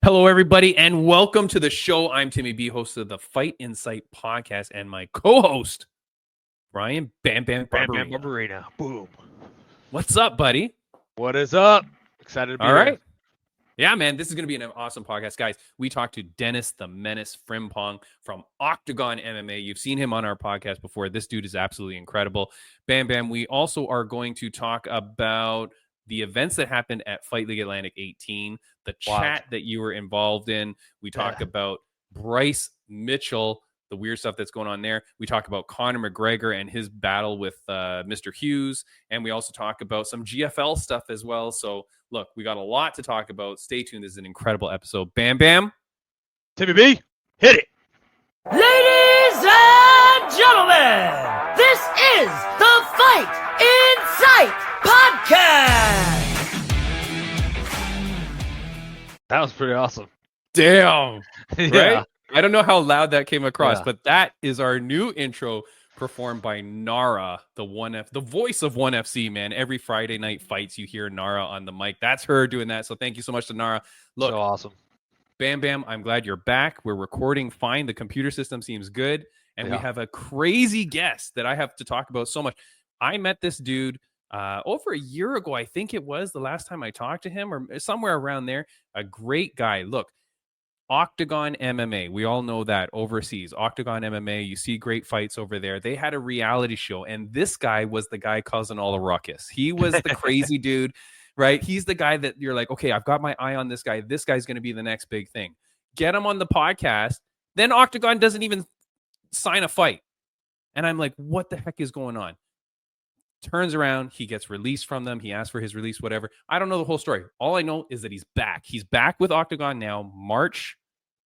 Hello, everybody, and welcome to the show. I'm Timmy B, host of the Fight Insight podcast, and my co-host, Brian BamBam Barbarina. Boom. What's up, buddy? What is up? Excited to be All right. here. Yeah, man, this is going to be an awesome podcast. Guys, we talked to Denis the Menace Frimpong from Octagon MMA. You've seen him on our podcast before. This dude is absolutely incredible. BamBam, we also are going to talk about the events that happened at Fight League Atlantic 18, the chat that you were involved in. We talk about Bryce Mitchell, the weird stuff that's going on there. We talk about Conor McGregor and his battle with Mr. Hughes. And we also talk about some GFL stuff as well. So, look, we got a lot to talk about. Stay tuned. This is an incredible episode. BamBam. Timmy B, hit it. Ladies and gentlemen, this is the Fight Insight Podcast. That was pretty awesome. Damn. Yeah. Right? I don't know how loud that came across, but that is our new intro performed by Nara, the voice of 1FC, man. Every Friday night fights, you hear Nara on the mic. That's her doing that. So thank you so much to Nara. Look, so awesome. BamBam, I'm glad you're back. We're recording fine. The computer system seems good. And we have a crazy guest that I have to talk about so much. I met this dude over a year ago, I think it was the last time I talked to him, or somewhere around there. A great guy. Look, Octagon MMA. We all know that overseas. Octagon MMA, you see great fights over there. They had a reality show, and this guy was the guy causing all the ruckus. He was the crazy dude, right? He's the guy that you're like, okay, I've got my eye on this guy. This guy's going to be the next big thing. Get him on the podcast. Then Octagon doesn't even sign a fight. And I'm like, what the heck is going on? Turns around, he gets released from them. He asks for his release, whatever. I don't know the whole story. All I know is that he's back. He's back with Octagon now. March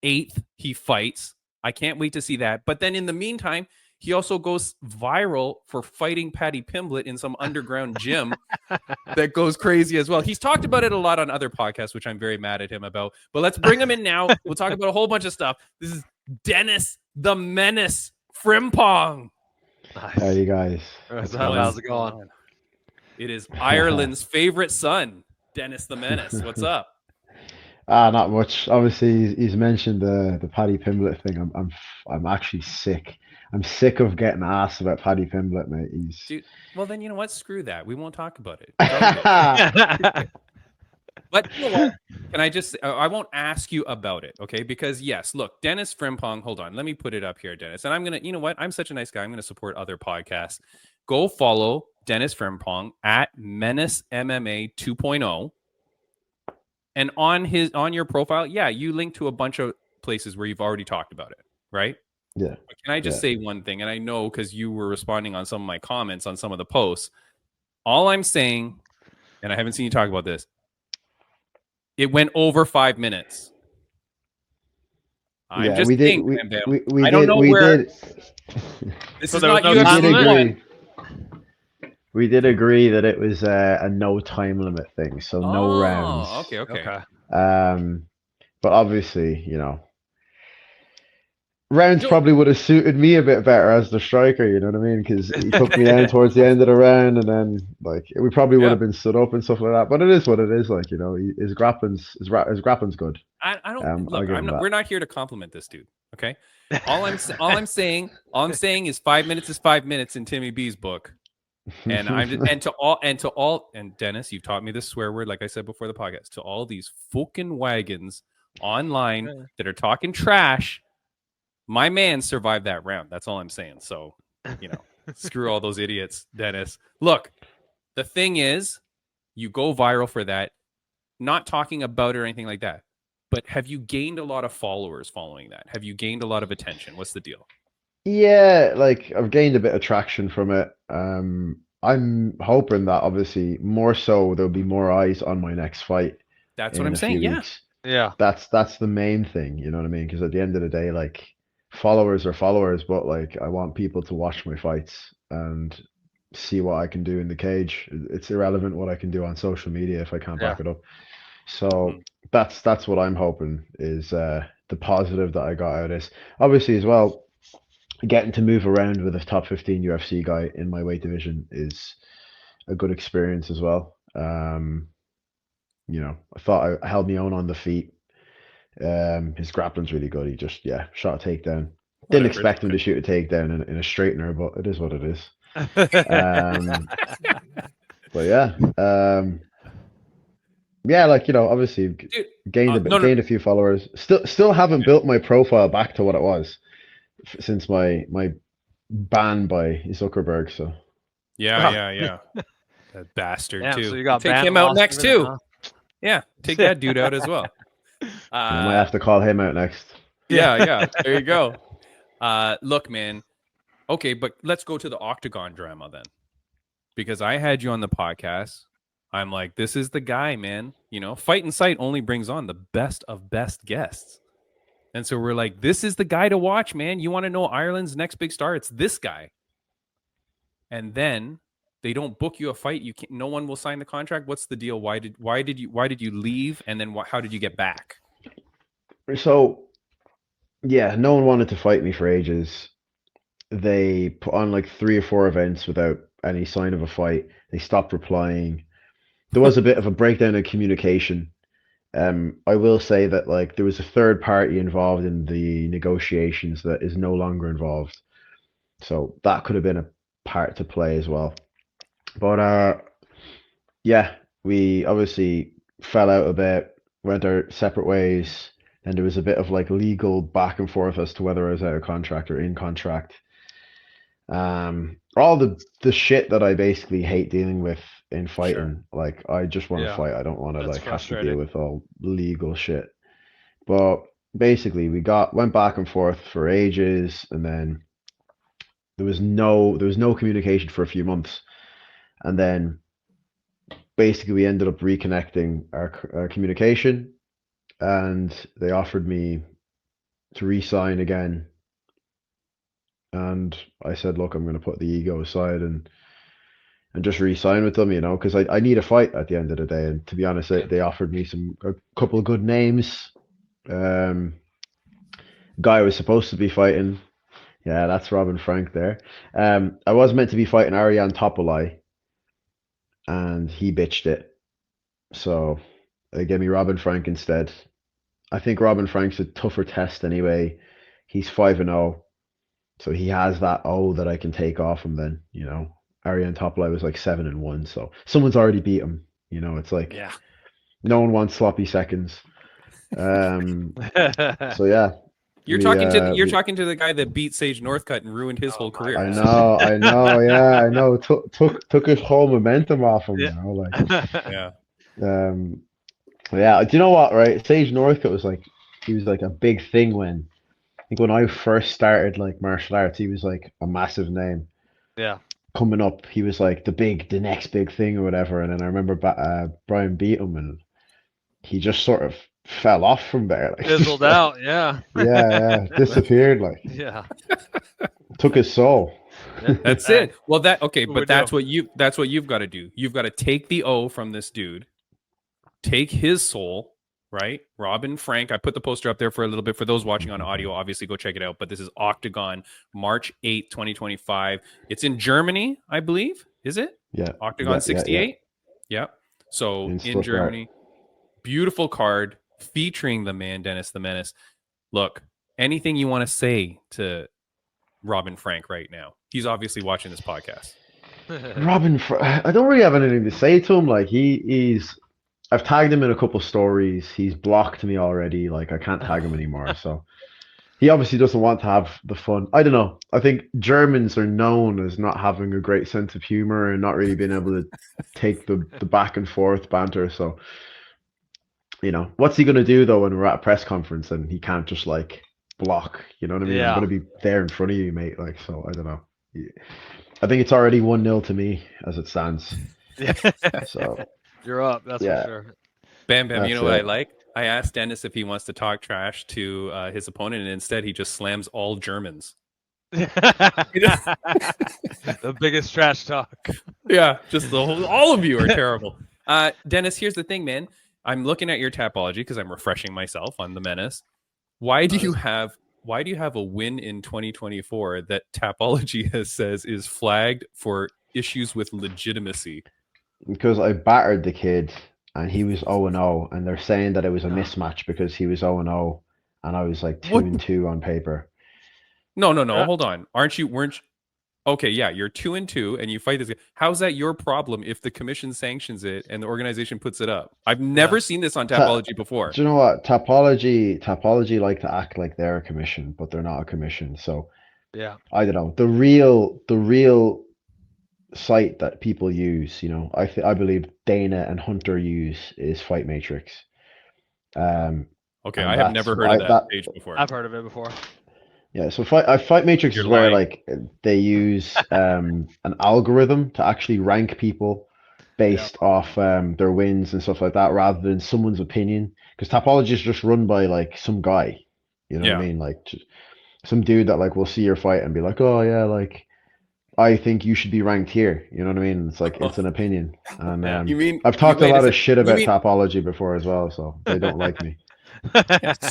8th, he fights. I can't wait to see that. But then in the meantime, he also goes viral for fighting Paddy Pimblet in some underground gym that goes crazy as well. He's talked about it a lot on other podcasts, which I'm very mad at him about. But let's bring him in now. We'll talk about a whole bunch of stuff. This is Denis the Menace Frimpong. Nice. How are you guys? How's it going? It is Ireland's favorite son, Denis the Menace. What's up? Not much. Obviously, he's mentioned the Paddy Pimblet thing. I'm actually sick. I'm sick of getting asked about Paddy Pimblet, mate. Dude, well, then you know what? Screw that. We won't talk about it. But you know what? Can I just? I won't ask you about it, okay? Because yes, look, Denis Frimpong. Hold on, let me put it up here, Denis. And I'm gonna. You know what? I'm such a nice guy. I'm gonna support other podcasts. Go follow Denis Frimpong at Menace MMA 2.0. And on your profile, yeah, you link to a bunch of places where you've already talked about it, right? Yeah. But can I just say one thing? And I know because you were responding on some of my comments on some of the posts. All I'm saying, and I haven't seen you talk about this, it went over 5 minutes. I'm just saying, I don't know where. This is not UFC. We did agree that it was a no time limit thing, so no rounds. Okay. But obviously, you know, rounds probably would have suited me a bit better as the striker. You know what I mean? Because he took me down towards the end of the round, and then like we probably would have been stood up and stuff like that. But it is what it is. Like, you know, his grappling's good. I don't. Look, we're not here to compliment this dude. Okay. All I'm saying is 5 minutes is 5 minutes in Timmy B's book. And and Denis, you've taught me this swear word, like I said before the podcast, to all these fucking wagons online that are talking trash. My man survived that round. That's all I'm saying. So, you know, screw all those idiots, Denis. Look, the thing is, you go viral for that, not talking about it or anything like that. But have you gained a lot of followers following that? Have you gained a lot of attention? What's the deal? Yeah, like I've gained a bit of traction from it. I'm hoping that obviously more so there'll be more eyes on my next fight. That's what I'm saying. Yeah. That's the main thing. You know what I mean? Because at the end of the day, like followers are followers, but like I want people to watch my fights and see what I can do in the cage. It's irrelevant what I can do on social media if I can't back it up. So that's what I'm hoping is the positive that I got out of this. Obviously as well, getting to move around with a top 15 UFC guy in my weight division is a good experience as well. You know, I thought I held my own on the feet His grappling's really good. He just shot a takedown. Didn't expect him to shoot a takedown in a straightener, but it is what it is. But like, obviously gained a few followers. Still haven't built my profile back to what it was since my ban by Zuckerberg. So yeah. That bastard too. So you got take him out next too. Huh? Yeah, take that dude out as well. I might have to call him out next. Yeah. There you go. Look, man. Okay, but let's go to the Octagon drama then, because I had you on the podcast. I'm like, this is the guy, man. Fight and Sight only brings on the best of best guests. And so we're like, this is the guy to watch, man. You want to know Ireland's next big star? It's this guy. And then they don't book you a fight. No one will sign the contract. What's the deal? Why did you leave? And then how did you get back? So, no one wanted to fight me for ages. They put on like 3 or 4 events without any sign of a fight. They stopped replying. There was a bit of a breakdown in communication. I will say that like there was a third party involved in the negotiations that is no longer involved. So that could have been a part to play as well. But we obviously fell out a bit, went our separate ways, and there was a bit of like legal back and forth as to whether I was out of contract or in contract. All the shit that I basically hate dealing with in fighting. Sure. Like I just want to fight. I don't want to like have to deal with all legal shit. But basically we went back and forth for ages, and then there was no communication for a few months. And then basically we ended up reconnecting our communication, and they offered me to re-sign again. And I said, look, I'm going to put the ego aside and just re-sign with them, because I need a fight at the end of the day. And to be honest, they offered me a couple of good names. Guy I was supposed to be fighting. Yeah, that's Robin Frank there. I was meant to be fighting Ariane Topolai, and he bitched it. So they gave me Robin Frank instead. I think Robin Frank's a tougher test anyway. He's 5-0. So he has that that I can take off him then, Ariane Topolai was like 7-1. So someone's already beat him. It's like no one wants sloppy seconds. So yeah. You're talking to the guy that beat Sage Northcutt and ruined his whole career. I know. Yeah, I know. Took his whole momentum off him. Yeah. Yeah. Do you know what? Right, Sage Northcutt was like a big thing when I first started like martial arts. He was like a massive name. Yeah. Coming up, he was like the next big thing or whatever. And then I remember Brian beat him, and he just sort of fell off from there, like fizzled out. Yeah, disappeared, like took his soul. That's it. Well, that's what you've got to do. You've got to take the O from this dude, take his soul, right? Robin Frank. I put the poster up there for a little bit for those watching on audio. Obviously, go check it out. But this is Octagon, March 8th, 2025. It's in Germany, I believe. Is it? Yeah. Octagon 68. Yeah. So in Germany, beautiful card. Featuring the man, Denis the Menace. Look, anything you want to say to Robin Frank right now? He's obviously watching this podcast. Robin Frank, I don't really have anything to say to him. Like I've tagged him in a couple stories. He's blocked me already. Like I can't tag him anymore. So he obviously doesn't want to have the fun. I don't know. I think Germans are known as not having a great sense of humor and not really being able to take the back and forth banter. So what's he going to do though when we're at a press conference and he can't just like block, you know what I mean? Yeah. I'm going to be there in front of you, mate. Like, so I don't know. I think it's already 1-0 to me as it stands. So you're up. That's for sure. BamBam, you know what I like? I asked Denis if he wants to talk trash to his opponent, and instead he just slams all Germans. The biggest trash talk. Yeah, just all of you are terrible. Denis, here's the thing, man. I'm looking at your Tapology because I'm refreshing myself on the Menace. Why do you have a win in 2024 that Tapology says is flagged for issues with legitimacy? Because I battered the kid and he was 0-0, and they're saying that it was a mismatch because he was 0-0, and I was like 2-2 on paper. No. Hold on. Weren't you? Okay, yeah, you're 2-2, and you fight this guy. How's that your problem if the commission sanctions it and the organization puts it up? I've never seen this on Tapology before. Do you know what? Tapology like to act like they're a commission, but they're not a commission. So yeah, I don't know. The real site that people use, you know, I believe Dana and Hunter use is Fight Matrix. Okay, I have never heard of that page before. I've heard of it before. Yeah, so Fight Matrix is where like they use an algorithm to actually rank people based off their wins and stuff like that, rather than someone's opinion. Because Tapology is just run by like some guy, you know what I mean? Like just some dude that like will see your fight and be like, oh yeah, like I think you should be ranked here. You know what I mean? It's like it's an opinion. And you mean I've talked a lot of shit about Tapology before as well, so they don't like me.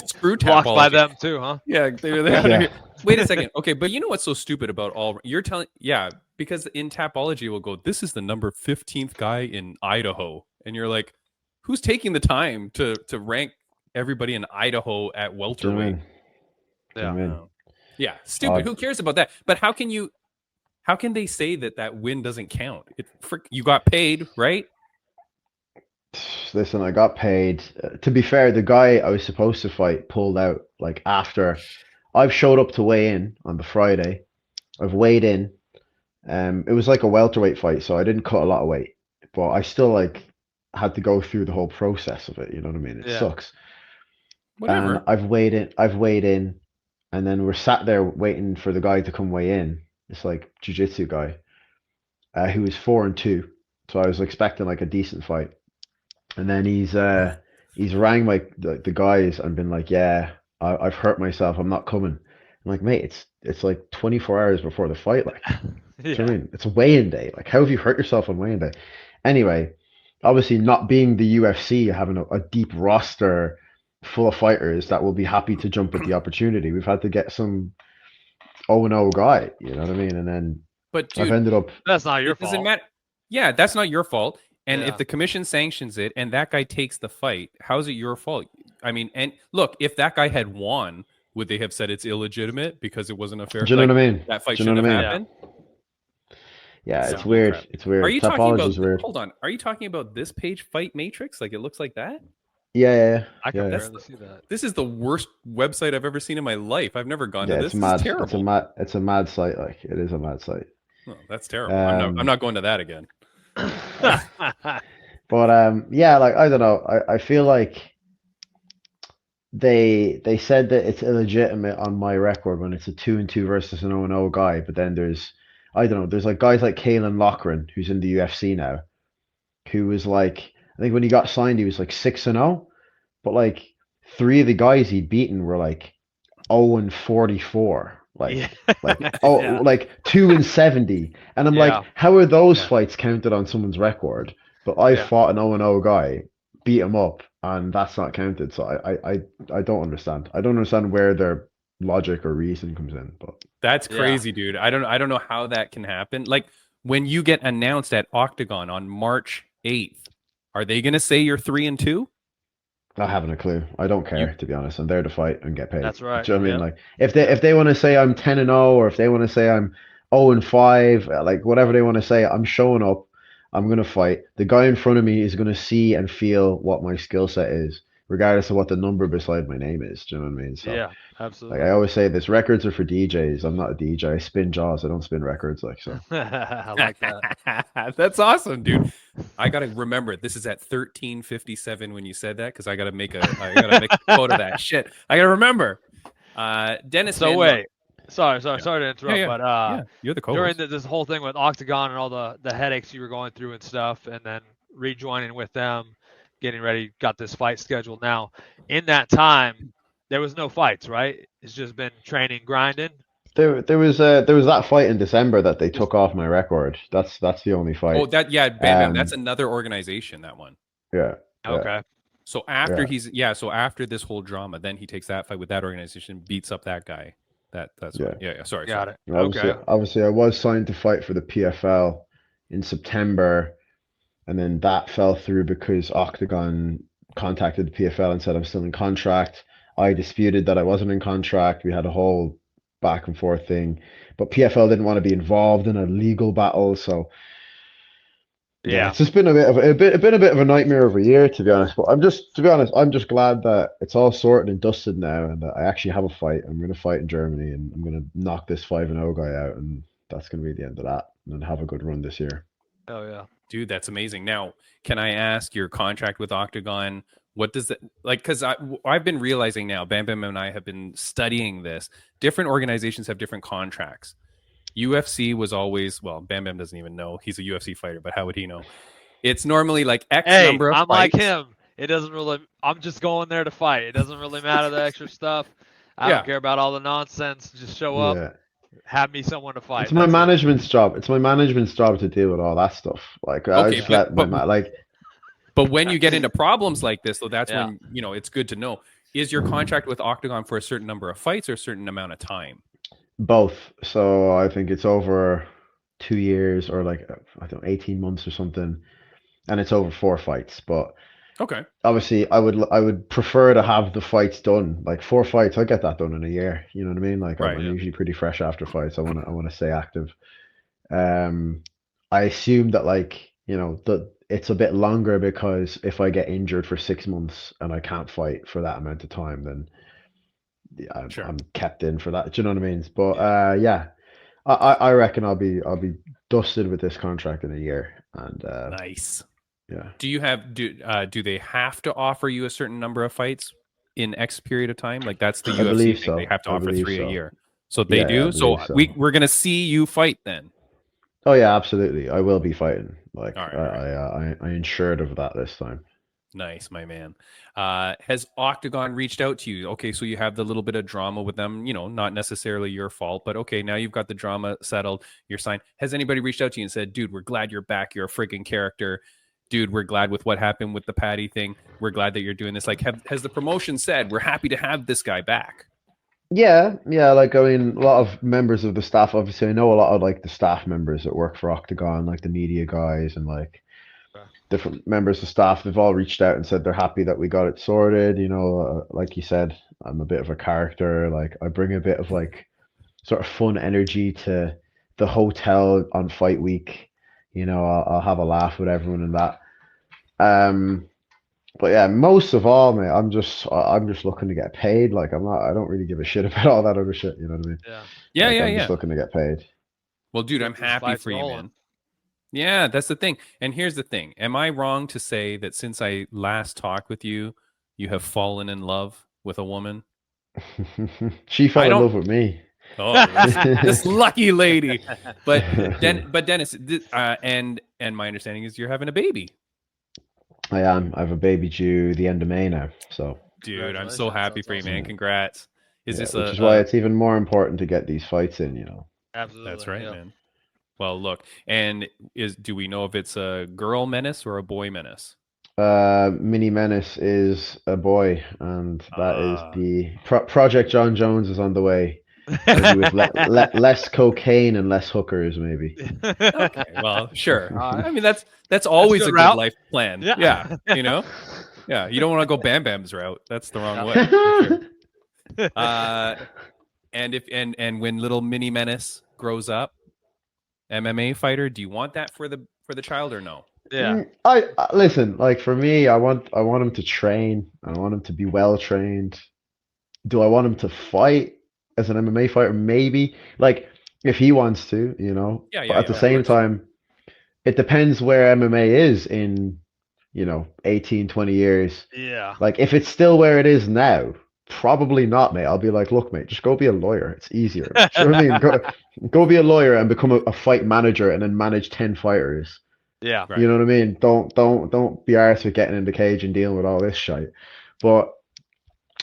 Screw Tapology. Blocked by them too, huh? Yeah, they're Wait a second. Okay, but you know what's so stupid about all you're telling? Yeah, because in Tapology will go, this is the number 15th guy in Idaho, and you're like, who's taking the time to rank everybody in Idaho at welterweight? Yeah, stupid. Who cares about that? But how can they say that win doesn't count? You got paid, right? Listen, I got paid. To be fair, the guy I was supposed to fight pulled out like after I've showed up to weigh in on the Friday. I've weighed in. It was like a welterweight fight, so I didn't cut a lot of weight, but I still like had to go through the whole process of it. You know what I mean? It sucks. Whatever. And I've weighed in, and then we're sat there waiting for the guy to come weigh in. It's like jiu-jitsu guy, who was 4-2, so I was expecting like a decent fight. And then he's rang like the guys and been like, yeah, I've hurt myself. I'm not coming. I'm like, mate, it's like 24 hours before the fight. Like, do you know what I mean? It's a weigh-in day. Like, how have you hurt yourself on weigh-in day? Anyway, obviously not being the UFC, having a deep roster full of fighters that will be happy to jump at the opportunity, we've had to get some 0-0 guy. You know what I mean? And then but dude, I've ended up. That's not your fault. Doesn't matter. Yeah, that's not your fault. And if the commission sanctions it and that guy takes the fight, how's it your fault? I mean, and look, if that guy had won, would they have said it's illegitimate because it wasn't a fair fight? Do you know what I mean? That fight shouldn't have happened? Yeah, it's weird. Crap. It's weird. Are you talking about, weird. Hold on. Are you talking about this page, Fight Matrix? Like it looks like that? Yeah. I can barely see that. This is the worst website I've ever seen in my life. I've never gone to this. It's mad. It's terrible. It's a mad site. Like it is a mad site. Oh, that's terrible. I'm not going to that again. But yeah, like I don't know. I feel like they said that it's illegitimate on my record when it's a 2-2 versus an 0-0 guy. But then there's like guys like Kalen Loughran, who's in the UFC now, who was like, I think when he got signed, he was like 6-0, but like 3 of the guys he'd beaten were like 0-44. Like 2-70, and I'm like, how are those fights counted on someone's record? But I fought an 0-0 guy, beat him up, and that's not counted. So I don't understand. I don't understand where their logic or reason comes in. But that's crazy, dude. I don't know how that can happen. Like when you get announced at Octagon on March 8th, are they going to say you're 3-2? I haven't a clue. I don't care, to be honest. I'm there to fight and get paid. That's right. Do you know what I mean? Like if they want to say I'm 10-0, or if they want to say I'm 0-5, like whatever they want to say, I'm showing up. I'm gonna fight. The guy in front of me is gonna see and feel what my skill set is, regardless of what the number beside my name is. Do you know what I mean? So yeah, absolutely. Like I always say, this records are for DJs. I'm not a DJ. I spin jaws. I don't spin records. Like so. I like that. That's awesome, dude. I gotta remember this is at 13:57 when you said that because I gotta make a quote of that shit. I gotta remember. Denis. So wait. Sorry to interrupt, but you're the co-host. During this whole thing with Octagon and all the headaches you were going through and stuff, and then rejoining with them, getting ready, got this fight scheduled now. In that time, there was no fights, right? It's just been training, grinding. There was that fight in December that they took off my record. That's the only fight. Oh, BamBam. That's another organization. That one. Yeah. Okay. So after after this whole drama, then he takes that fight with that organization, beats up that guy. That's sorry. Got it. Obviously, I was signed to fight for the PFL in September, and then that fell through because Octagon contacted the PFL and said I'm still in contract. I disputed that I wasn't in contract. We had a whole back and forth thing, but PFL didn't want to be involved in a legal battle, so yeah, it's just been a bit of a nightmare of a year, to be honest. But I'm just glad that it's all sorted and dusted now, and that I actually have a fight. I'm going to fight in Germany, and I'm going to knock this 5-0 guy out, and that's going to be the end of that. And then have a good run this year. Oh yeah, dude, that's amazing. Now, can I ask your contract with Octagon? What does that like? Because I've been realizing now, BamBam and I have been studying this. Different organizations have different contracts. UFC was always, well, BamBam doesn't even know he's a UFC fighter, but how would he know? It's normally like X number of I'm fights. like him. It doesn't really. I'm just going there to fight. It doesn't really matter the extra stuff. I don't care about all the nonsense. Just show up. Yeah. Have me someone to fight. It's my management's job. It's my management's job to deal with all that stuff. Like, I just let But when you get into problems like this, so that's when, you know, it's good to know. Is your contract with Octagon for a certain number of fights or a certain amount of time? Both. So I think it's over 2 years or like, I don't know, 18 months or something. And it's over 4 fights. But okay, obviously I would prefer to have the fights done. Like 4 fights, I get that done in a year. You know what I mean? Like I'm usually pretty fresh after fights. I want to stay active. I assume that, like, you know, that it's a bit longer because if I get injured for 6 months and I can't fight for that amount of time, then I'm kept in for that. Do you know what I mean? But I reckon I'll be dusted with this contract in a year. And nice. Yeah. Do you have do they have to offer you a certain number of fights in X period of time? Like that's the UFC thing. So. They have to offer 3 a year. So they do. So we're gonna see you fight then. Oh yeah, absolutely. I will be fighting. Like right. I ensured of that this time. Nice, my man. Has Octagon reached out to you? Okay, so you have the little bit of drama with them, you know, not necessarily your fault, but okay, now you've got the drama settled, you're signed. Has anybody reached out to you and said, dude, we're glad you're back, you're a freaking character. Dude, we're glad with what happened with the Paddy thing. We're glad that you're doing this. Like, has the promotion said, we're happy to have this guy back? Yeah. Like, I mean, a lot of members of the staff, obviously, I know a lot of, like, the staff members that work for Octagon, like the media guys and, like, different members of staff. They've all reached out and said they're happy that we got it sorted. You know, like you said, I'm a bit of a character. Like, I bring a bit of, like, sort of fun energy to the hotel on fight week. You know, I'll have a laugh with everyone and that. But yeah, most of all, mate, I'm just looking to get paid. Like, I don't really give a shit about all that other shit. You know what I mean? Yeah. I'm just looking to get paid. Well, dude, I'm happy for you, man. Yeah, that's the thing. And here's the thing. Am I wrong to say that since I last talked with you, you have fallen in love with a woman? She fell in love with me. Oh, this lucky lady. But Denis, and my understanding is you're having a baby. I am. I have a baby due the end of May now. So, dude, I'm so happy for you, man. Congrats. Which is why it's even more important to get these fights in, you know. Absolutely. That's right, man. Well, look, and do we know if it's a girl Menace or a boy Menace? Mini Menace is a boy, and that is the Project John Jones is on the way. With less cocaine and less hookers, maybe. Okay, well, sure. I mean, that's always a good life plan. Yeah, you know. Yeah, you don't want to go BamBam's route. That's the wrong way. Sure. And when little Mini Menace grows up, MMA fighter, do you want that for the child or no? Yeah. I listen, like, for me, I want him to train. I want him to be well trained. Do I want him to fight as an MMA fighter? Maybe, like, if he wants to, you know. But at the same time, it depends where MMA is in, you know, 18, 20 years. Yeah. Like, if it's still where it is now, probably not, mate. I'll be like, look, mate, just go be a lawyer. It's easier. You know what I mean? Go be a lawyer and become a fight manager and then manage 10 fighters. Yeah. You know what I mean? Don't be arsed with getting in the cage and dealing with all this shit. But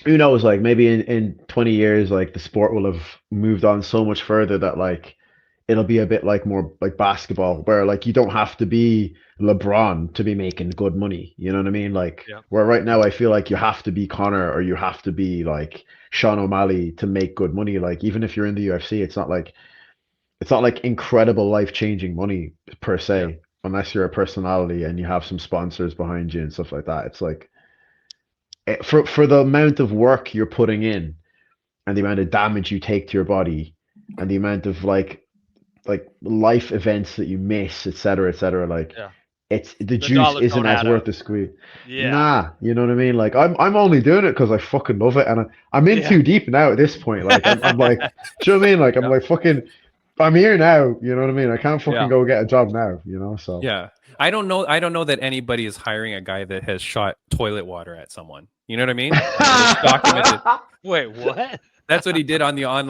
who knows, like, maybe in 20 years, like, the sport will have moved on so much further that, like, it'll be a bit like more like basketball, where, like, you don't have to be LeBron to be making good money. You know what I mean? Like, where right now I feel like you have to be Conor or you have to be like Sean O'Malley to make good money. Like, even if you're in the UFC, it's not like incredible life-changing money per se. unless you're a personality and you have some sponsors behind you and stuff like that. It's like for the amount of work you're putting in and the amount of damage you take to your body and the amount of like life events that you miss, etc., like it's the juice isn't as worth the squeeze. Nah, you know what I mean? Like I'm only doing it because I fucking love it, and I'm in too deep now at this point. Like I'm like, do you know what I mean? Like I'm like fucking, I'm here now. You know what I mean? I can't fucking go get a job now. You know? So yeah, I don't know that anybody is hiring a guy that has shot toilet water at someone. You know what I mean? It's documented. Wait, what? That's what he did on the on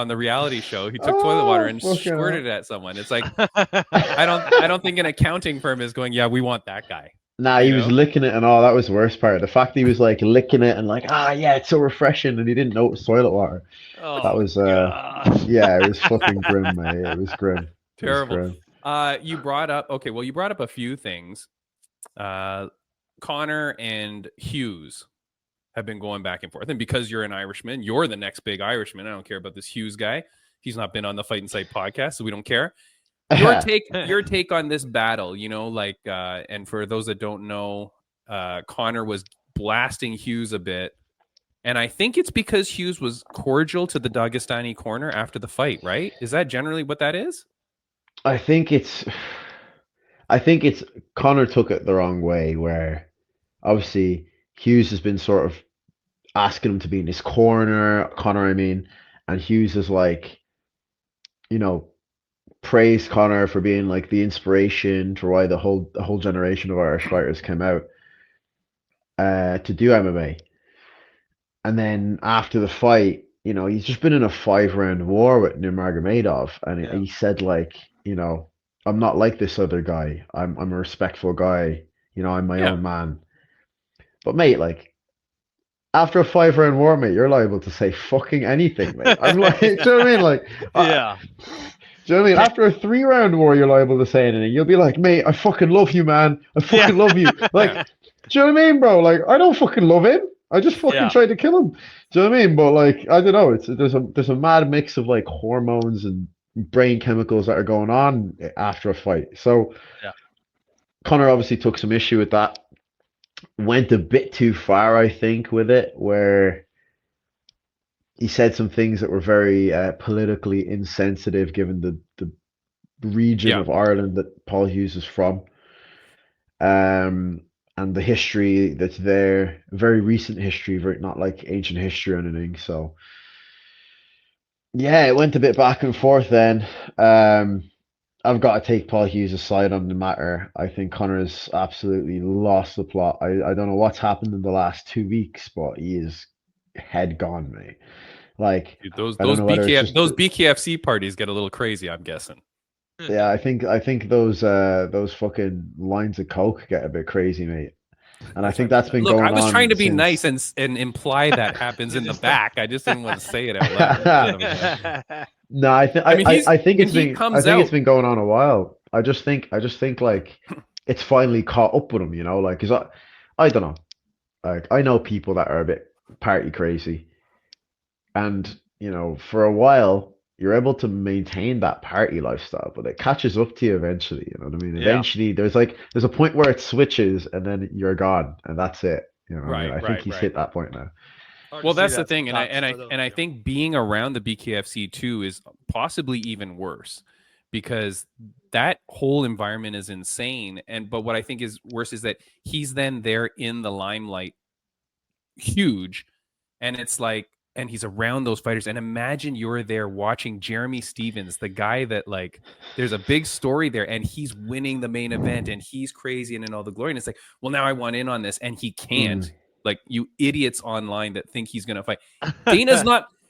the reality show. He took toilet water and squirted it at someone. It's like I don't think an accounting firm is going, yeah, we want that guy. Nah, he was licking it and all. That was the worst part. The fact that he was like licking it and like, yeah, it's so refreshing, and he didn't know it was toilet water. That was yeah, it was fucking grim, mate. It was grim. Terrible. Was grim. You brought up a few things. Connor and Hughes have been going back and forth, and because you're an Irishman, you're the next big Irishman. I don't care about this Hughes guy. He's not been on the Fight Insight podcast, so we don't care. Your take on this battle, you know, like, and for those that don't know, Connor was blasting Hughes a bit, and I think it's because Hughes was cordial to the Dagestani corner after the fight, right? Is that generally what that is? I think it's Connor took it the wrong way, where obviously Hughes has been sort of asking him to be in his corner, Connor, I mean, and Hughes is like, you know, praised Connor for being like the inspiration for why the whole generation of Irish fighters came out to do MMA. And then after the fight, you know, he's just been in a 5-round war with Nurmagomedov, and he said, like, you know, I'm not like this other guy. I'm a respectful guy. You know, I'm my own man. But mate, like, after a 5-round war, mate, you're liable to say fucking anything, mate. I'm like, do you know what I mean? Like, do you know what I mean? After a 3-round war, you're liable to say anything. You'll be like, mate, I fucking love you, man. I fucking love you. Like, do you know what I mean, bro? Like, I don't fucking love him. I just fucking tried to kill him. Do you know what I mean? But like, I don't know. There's a mad mix of like hormones and brain chemicals that are going on after a fight. So Connor obviously took some issue with that. Went a bit too far, I think, with it, where he said some things that were very politically insensitive, given the region of Ireland that Paul Hughes is from, and the history that's there, very recent history, very not like ancient history or anything. So yeah, it went a bit back and forth then. I've got to take Paul Hughes' side on the matter. I think Connor's absolutely lost the plot. I don't know what's happened in the last 2 weeks, but he is head gone, mate. Like, dude, those BKFC parties get a little crazy, I'm guessing. Yeah, I think those fucking lines of coke get a bit crazy, mate. And I think that's been going on. I was trying to be nice and imply that happens in the back. I just didn't want to say it out loud. No, I think it's been going on a while. I just think like it's finally caught up with him, you know, like, 'cause I don't know. Like, I know people that are a bit party crazy, and you know, for a while you're able to maintain that party lifestyle, but it catches up to you eventually. You know what I mean? Eventually, there's a point where it switches, and then you're gone, and that's it. You know, I think he's hit that point now. Well, that's the thing, and I think being around the BKFC too is possibly even worse, because that whole environment is insane. But what I think is worse is that he's then there in the limelight, huge, and it's like, and he's around those fighters. And imagine you're there watching Jeremy Stevens, the guy that, like, there's a big story there, and he's winning the main event, and he's crazy and in all the glory. And it's like, well, now I want in on this, and he can't. Like, you idiots online that think he's going to fight.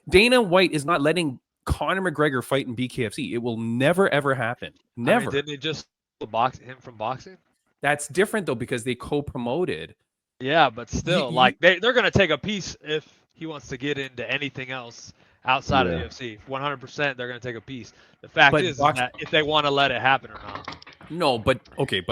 Dana White is not letting Conor McGregor fight in BKFC. It will never, ever happen. Never. I mean, didn't he just box him from boxing? That's different, though, because they co-promoted. Yeah, but still, like, they're going to take a piece if he wants to get into anything else outside of the UFC. 100%, they're going to take a piece. The fact is that if they want to let it happen or not. No, but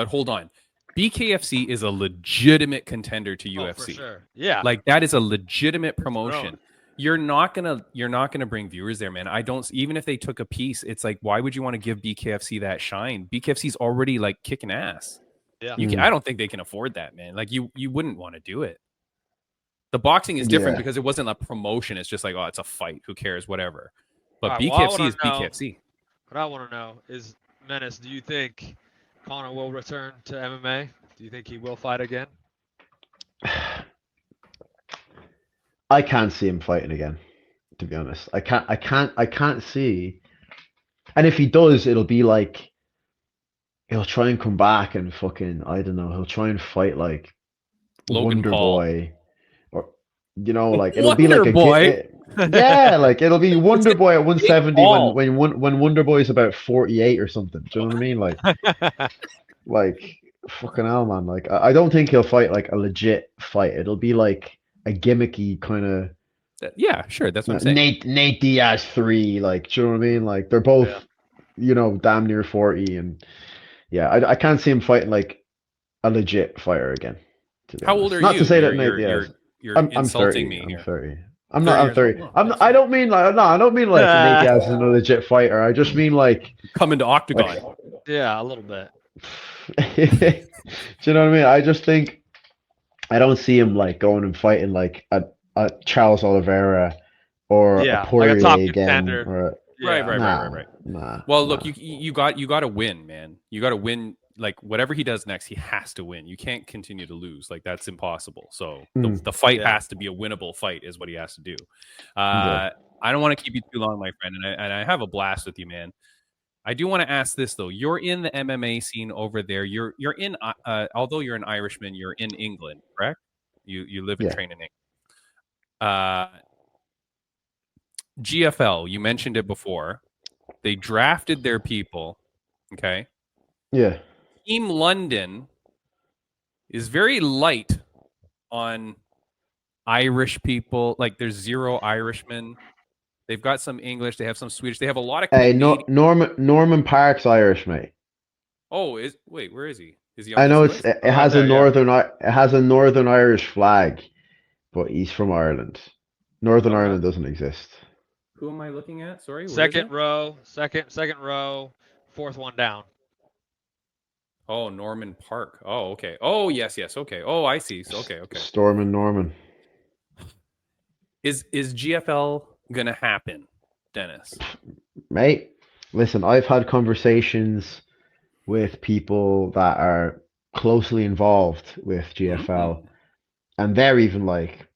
hold on. BKFC is a legitimate contender to UFC. For sure. Yeah. Like, that is a legitimate promotion. you're not gonna bring viewers there, man. I don't. Even if they took a piece, it's like, why would you want to give BKFC that shine? BKFC's already like kicking ass. Yeah. I don't think they can afford that, man. Like you wouldn't want to do it. The boxing is different because it wasn't a promotion. It's just like, oh, it's a fight. Who cares? Whatever. But BKFC is BKFC. What I want to know is, Menace, do you think Conor will return to MMA? Do you think he will fight again? I can't see him fighting again, to be honest. I can't see. And if he does, it'll be like he'll try and come back and fucking, I don't know, he'll try and fight like Logan Wonder Paul. Boy, or like it'll be like Boy. Yeah, like it'll be Wonder Boy at 170 when Wonder Boy's about 48 or something. Do you know what I mean? Like fucking hell, man. Like I don't think he'll fight like a legit fight. It'll be like a gimmicky kind of. Yeah, sure. That's what I'm saying. Nate Diaz 3, like, do you know what I mean? Like they're both, damn near 40, and I can't see him fighting like a legit fighter again. How old are you? Not to say that Nate Diaz. You're insulting me here. I'm 30. I'm 30. I don't mean like Nate Diaz is a legit fighter. I just mean like coming to Oktagon. Like, yeah, a little bit. Do you know what I mean? I just think I don't see him like going and fighting like a Charles Oliveira or a Poirier like a top again. contender. Or Right. Nah. Well, look, you got to win, man. You got to win. Like whatever he does next, he has to win. You can't continue to lose. Like that's impossible. So the fight has to be a winnable fight, is what he has to do. I don't want to keep you too long, my friend, and I have a blast with you, man. I do want to ask this though. You're in the MMA scene over there. You're in. Although you're an Irishman, you're in England, correct? You live and train in England. GFL. You mentioned it before. They drafted their people. Okay. Yeah. Team London is very light on Irish people. Like there's 0 Irishmen. They've got some English. They have some Swedish. They have a lot of. Hey, Norman Park's Irish, mate. Oh, where is he? Is he? I know it has a Northern Irish flag, but he's from Ireland. Northern Ireland doesn't exist. Who am I looking at? Sorry. Second row, fourth one down. Oh, Norman Park. Oh, okay. Oh, yes. Okay. Oh, I see. So, okay. Stormin' Norman. Is GFL gonna happen, Denis? Mate, listen, I've had conversations with people that are closely involved with GFL, and they're even like,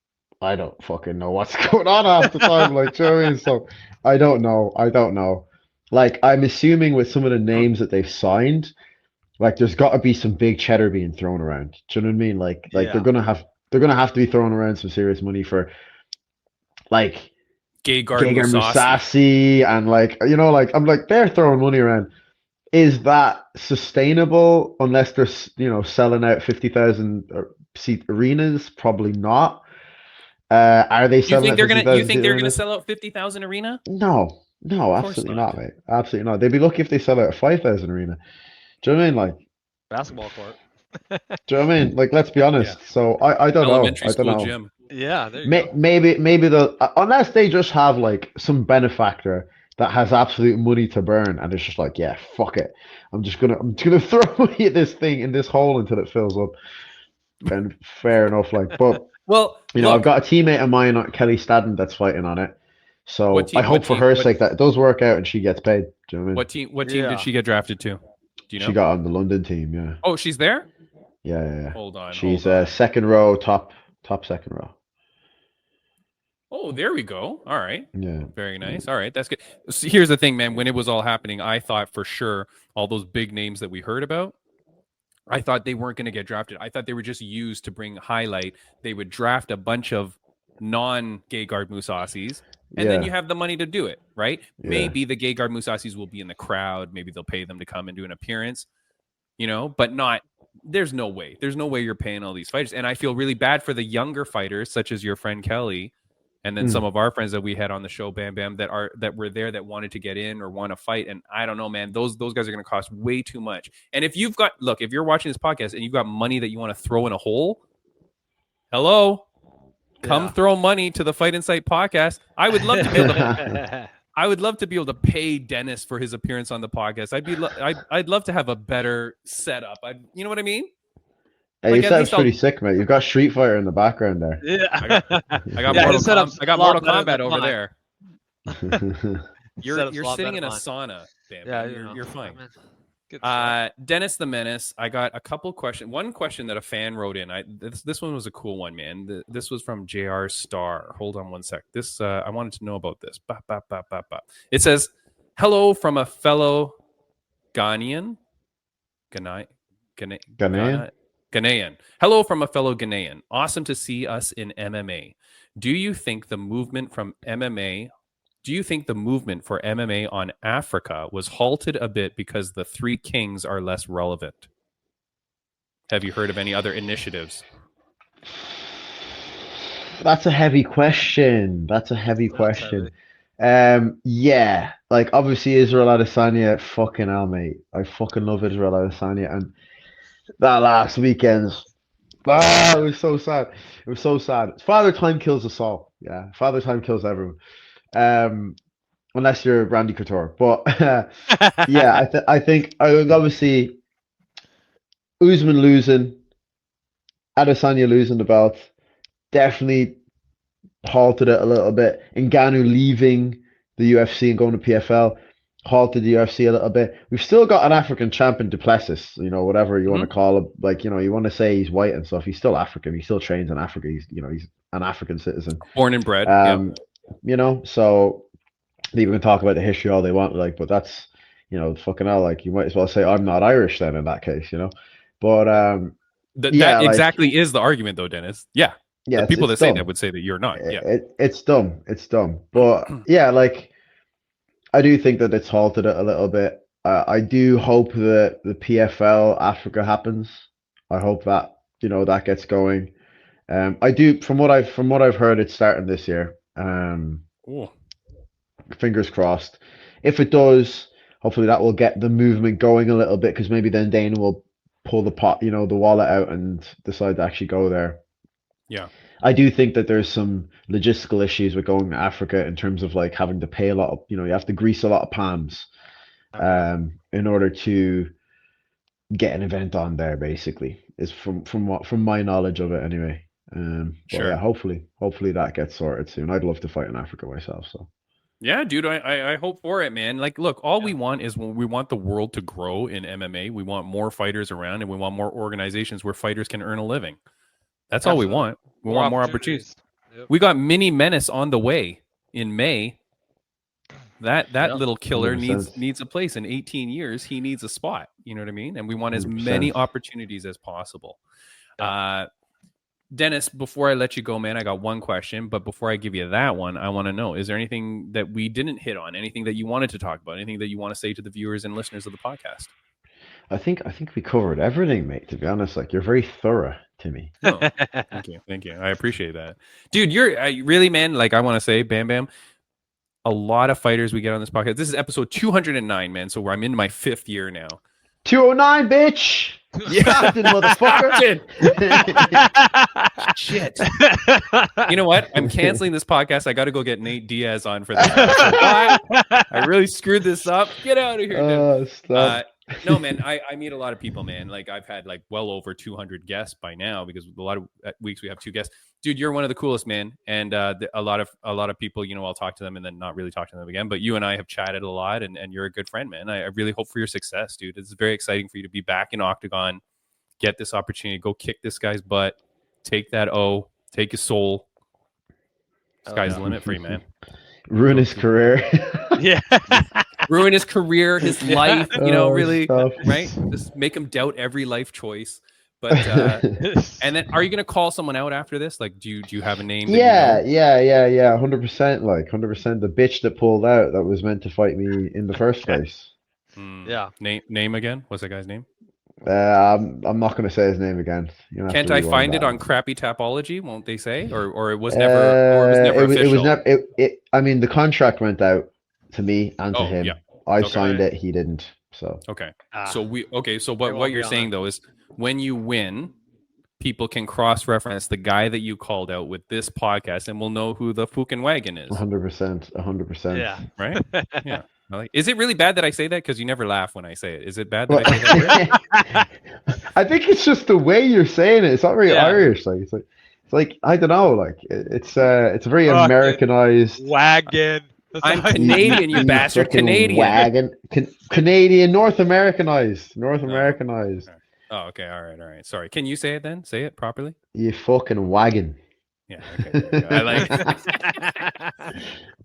I don't fucking know what's going on half the time. Like, do you know what I mean? So I don't know. Like, I'm assuming with some of the names that they've signed, like there's got to be some big cheddar being thrown around. Do you know what I mean? Like they're gonna have to be throwing around some serious money for like Gegard Mousasi and like I'm like they're throwing money around. Is that sustainable unless they're selling out 50,000 seat arenas? Probably not. Are they selling? You think they're gonna sell out 50,000 arena? No, absolutely not, mate. Absolutely not. They'd be lucky if they sell out a 5,000 arena. Do you know what I mean? Like basketball court. Do you know what I mean? Like, let's be honest. Yeah. So I don't know. I don't know. Gym. Yeah, there you go. Maybe they'll unless they just have like some benefactor that has absolute money to burn and it's just like, yeah, fuck it. I'm just gonna throw money at this thing in this hole until it fills up. And fair enough, like, but well, I've got a teammate of mine, Kelly Stadden, that's fighting on it. So I hope for her sake that it does work out and she gets paid. Do you know what I mean? What team did she get drafted to? Do you know? She got on the London team, yeah. Oh, she's there? Yeah. Hold on. She's second row, top second row. Oh, there we go. All right. Yeah. Very nice. All right. That's good. So here's the thing, man. When it was all happening, I thought for sure all those big names that we heard about, I thought they weren't going to get drafted. I thought they were just used to bring highlight. They would draft a bunch of non-Gegard Mousasi's, and then you have the money to do it, right? Yeah. Maybe the Gegard Mousasi's will be in the crowd. Maybe they'll pay them to come and do an appearance, but not. There's no way. There's no way you're paying all these fighters. And I feel really bad for the younger fighters, such as your friend Kelly, and then some of our friends that we had on the show, BamBam, that were there that wanted to get in or want to fight. And I don't know, man, those guys are going to cost way too much. And if you're watching this podcast and you've got money that you want to throw in a hole, hello, come throw money to the Fight Insight podcast. I would love to be able to. I would love to be able to pay Denis for his appearance on the podcast. I'd love to have a better setup. You know what I mean? Hey, your setup's pretty sick, mate. You've got Street Fighter in the background there. Yeah. I got Mortal Kombat over there. You're sitting in a sauna, Bam. Yeah, you're fine. Denis the Menace. I got a couple questions. One question that a fan wrote in. This one was a cool one, man. This was from JR Star. Hold on one sec. This I wanted to know about this. It says, "Hello from a fellow Ghanaian. Ghanaian. Hello from a fellow Ghanaian. Awesome to see us in MMA. Do you think the movement for MMA on Africa was halted a bit because the Three Kings are less relevant? Have you heard of any other initiatives?" That's a heavy question. Yeah, like obviously Israel Adesanya, fucking hell, mate. I fucking love Israel Adesanya, and that last weekend, it was so sad. It was so sad. Father Time kills us all. Yeah, Father Time kills everyone. Unless you're Randy Couture, but yeah, I think obviously Usman losing, Adesanya losing the belt, definitely halted it a little bit. Ngannou leaving the UFC and going to PFL halted the UFC a little bit. We've still got an African champion, Duplessis, whatever you want to call him. Like, you want to say he's white and stuff. He's still African. He still trains in Africa. He's an African citizen, born and bred. So people can talk about the history all they want, like, but that's, fucking hell, like, you might as well say I'm not Irish then in that case, But that exactly is the argument, though, Denis. Yeah. The people that say that would say that you're not. Yeah. It's dumb. But yeah, like, I do think that it's halted it a little bit. I do hope that the PFL Africa happens. I hope that that gets going. I do, from what I've heard, it's starting this year. Fingers crossed. If it does, hopefully that will get the movement going a little bit, because maybe then Dana will pull the wallet out and decide to actually go there. Yeah. I do think that there's some logistical issues with going to Africa in terms of like having to pay a lot of, you have to grease a lot of palms in order to get an event on there, basically, is from my knowledge of it anyway. Sure. Yeah, hopefully that gets sorted soon. I'd love to fight in Africa myself. So. Yeah, dude, I hope for it, man. Like, look, all we want is we want the world to grow in MMA. We want more fighters around, and we want more organizations where fighters can earn a living. That's all we want. We want more opportunities. Yep. We got mini Menace on the way in May. That little killer 100%. needs a place in 18 years. He needs a spot. You know what I mean? And we want as 100%. Many opportunities as possible. Denis, before I let you go, man, I got one question. But before I give you that one, I want to know, is there anything that we didn't hit on? Anything that you wanted to talk about? Anything that you want to say to the viewers and listeners of the podcast? I think we covered everything, mate, to be honest. Like, you're very thorough, Timmy. Oh, thank you. I appreciate that. Dude, you're really, man, like, I want to say, Bam Bam, a lot of fighters we get on this podcast. This is episode 209, man. So I'm in my 5th year now. 209, bitch. Yeah, motherfucker. Shit. You know what? I'm canceling this podcast. I got to go get Nate Diaz on for that. I really screwed this up. Get out of here. Stop. No, man, I meet a lot of people, man. Like, I've had like well over 200 guests by now, because a lot of weeks we have 2 guests. Dude, you're one of the coolest, man. And a lot of people, I'll talk to them and then not really talk to them again. But you and I have chatted a lot, and you're a good friend, man. I really hope for your success, dude. It's very exciting for you to be back in Octagon, get this opportunity, go kick this guy's butt, take that O, take his soul. Sky's the limit for you, man. Ruin his career. Yeah. Ruin his career, his life, really, right? Just make him doubt every life choice. But and then, are you gonna call someone out after this? Like, do you have a name? Yeah, 100%. Like 100%. The bitch that pulled out that was meant to fight me in the first place. Yeah. Name again? What's that guy's name? I'm not gonna say his name again. Can't I find it on Crappy Tapology? Won't they say? Or it was never? Or it was never official. It was never. I mean, the contract went out to me and to him. Yeah. I signed it. He didn't. So okay. So what you're saying though is, when you win, people can cross-reference the guy that you called out with this podcast, and we'll know who the fucking wagon is. 100%. 100%. Yeah. Right? Yeah. Is it really bad that I say that? Because you never laugh when I say it. Is it bad that I say that word? I think it's just the way you're saying it. It's not very Irish. Like it's like I don't know. Like it's very Americanized. Wagon. I'm Canadian, you bastard. Canadian. Wagon. Canadian. North Americanized. North Americanized. Oh, okay. All right. Sorry. Can you say it then? Say it properly. You fucking wagon. Yeah. Okay. I like it.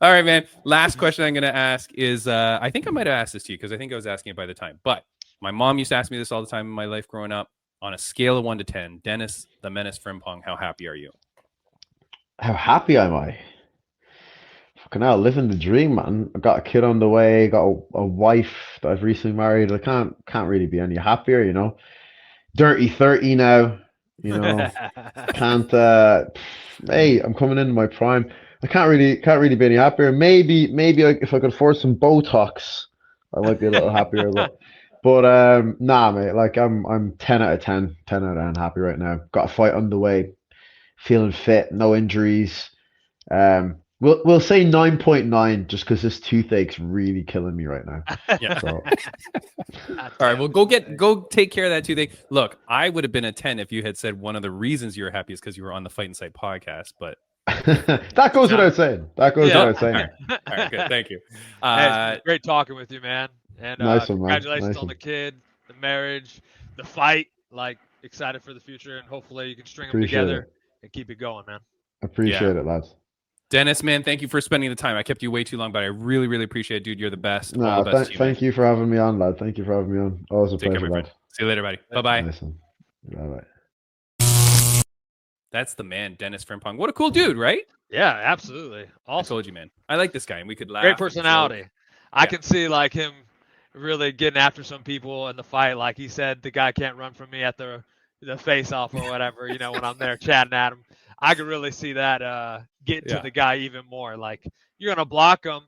All right, man. Last question I'm going to ask is, I think I might have asked this to you because I think I was asking it by the time. But my mom used to ask me this all the time in my life growing up. On a scale of 1 to 10, Denis, the Menace Frimpong, how happy are you? How happy am I? Fucking hell, living the dream, man. I've got a kid on the way, got a wife that I've recently married. I can't really be any happier, you know. Dirty 30 now, you know. Can't hey, I'm coming into my prime. I can't really be any happier. Maybe if I could afford some Botox, I might be a little happier. But nah, mate. Like I'm 10 out of 10 happy right now. Got a fight underway, feeling fit, no injuries. We'll say 9.9 just because this toothache's really killing me right now. Yeah. So. All right. Well, go take care of that toothache. Look, I would have been a 10 if you had said one of the reasons you were happy is because you were on the Fight Insight podcast. But that goes without saying. Without saying. All right. Good. Thank you. Hey, it's great talking with you, man. And nice one, congratulations on the kid, the marriage, the fight. Like, excited for the future, and hopefully you can string them together and keep it going, man. Appreciate it, lads. Dennis, man, thank you for spending the time. I kept you way too long, but I really, really appreciate it, dude. You're the best. No, all the best thank you for having me on, lad. Thank you for having me on. Always a pleasure, lad. See you later, buddy. Bye-bye. Nice one. Bye-bye. That's the man, Denis Frimpong. What a cool dude, right? Yeah, absolutely. I told you, man. I like this guy, and we could laugh. Great personality. I can see like him really getting after some people in the fight. Like he said, the guy can't run from me at the face-off or whatever, you know, when I'm there chatting at him. I could really see that getting to the guy even more. Like, you're going to block him,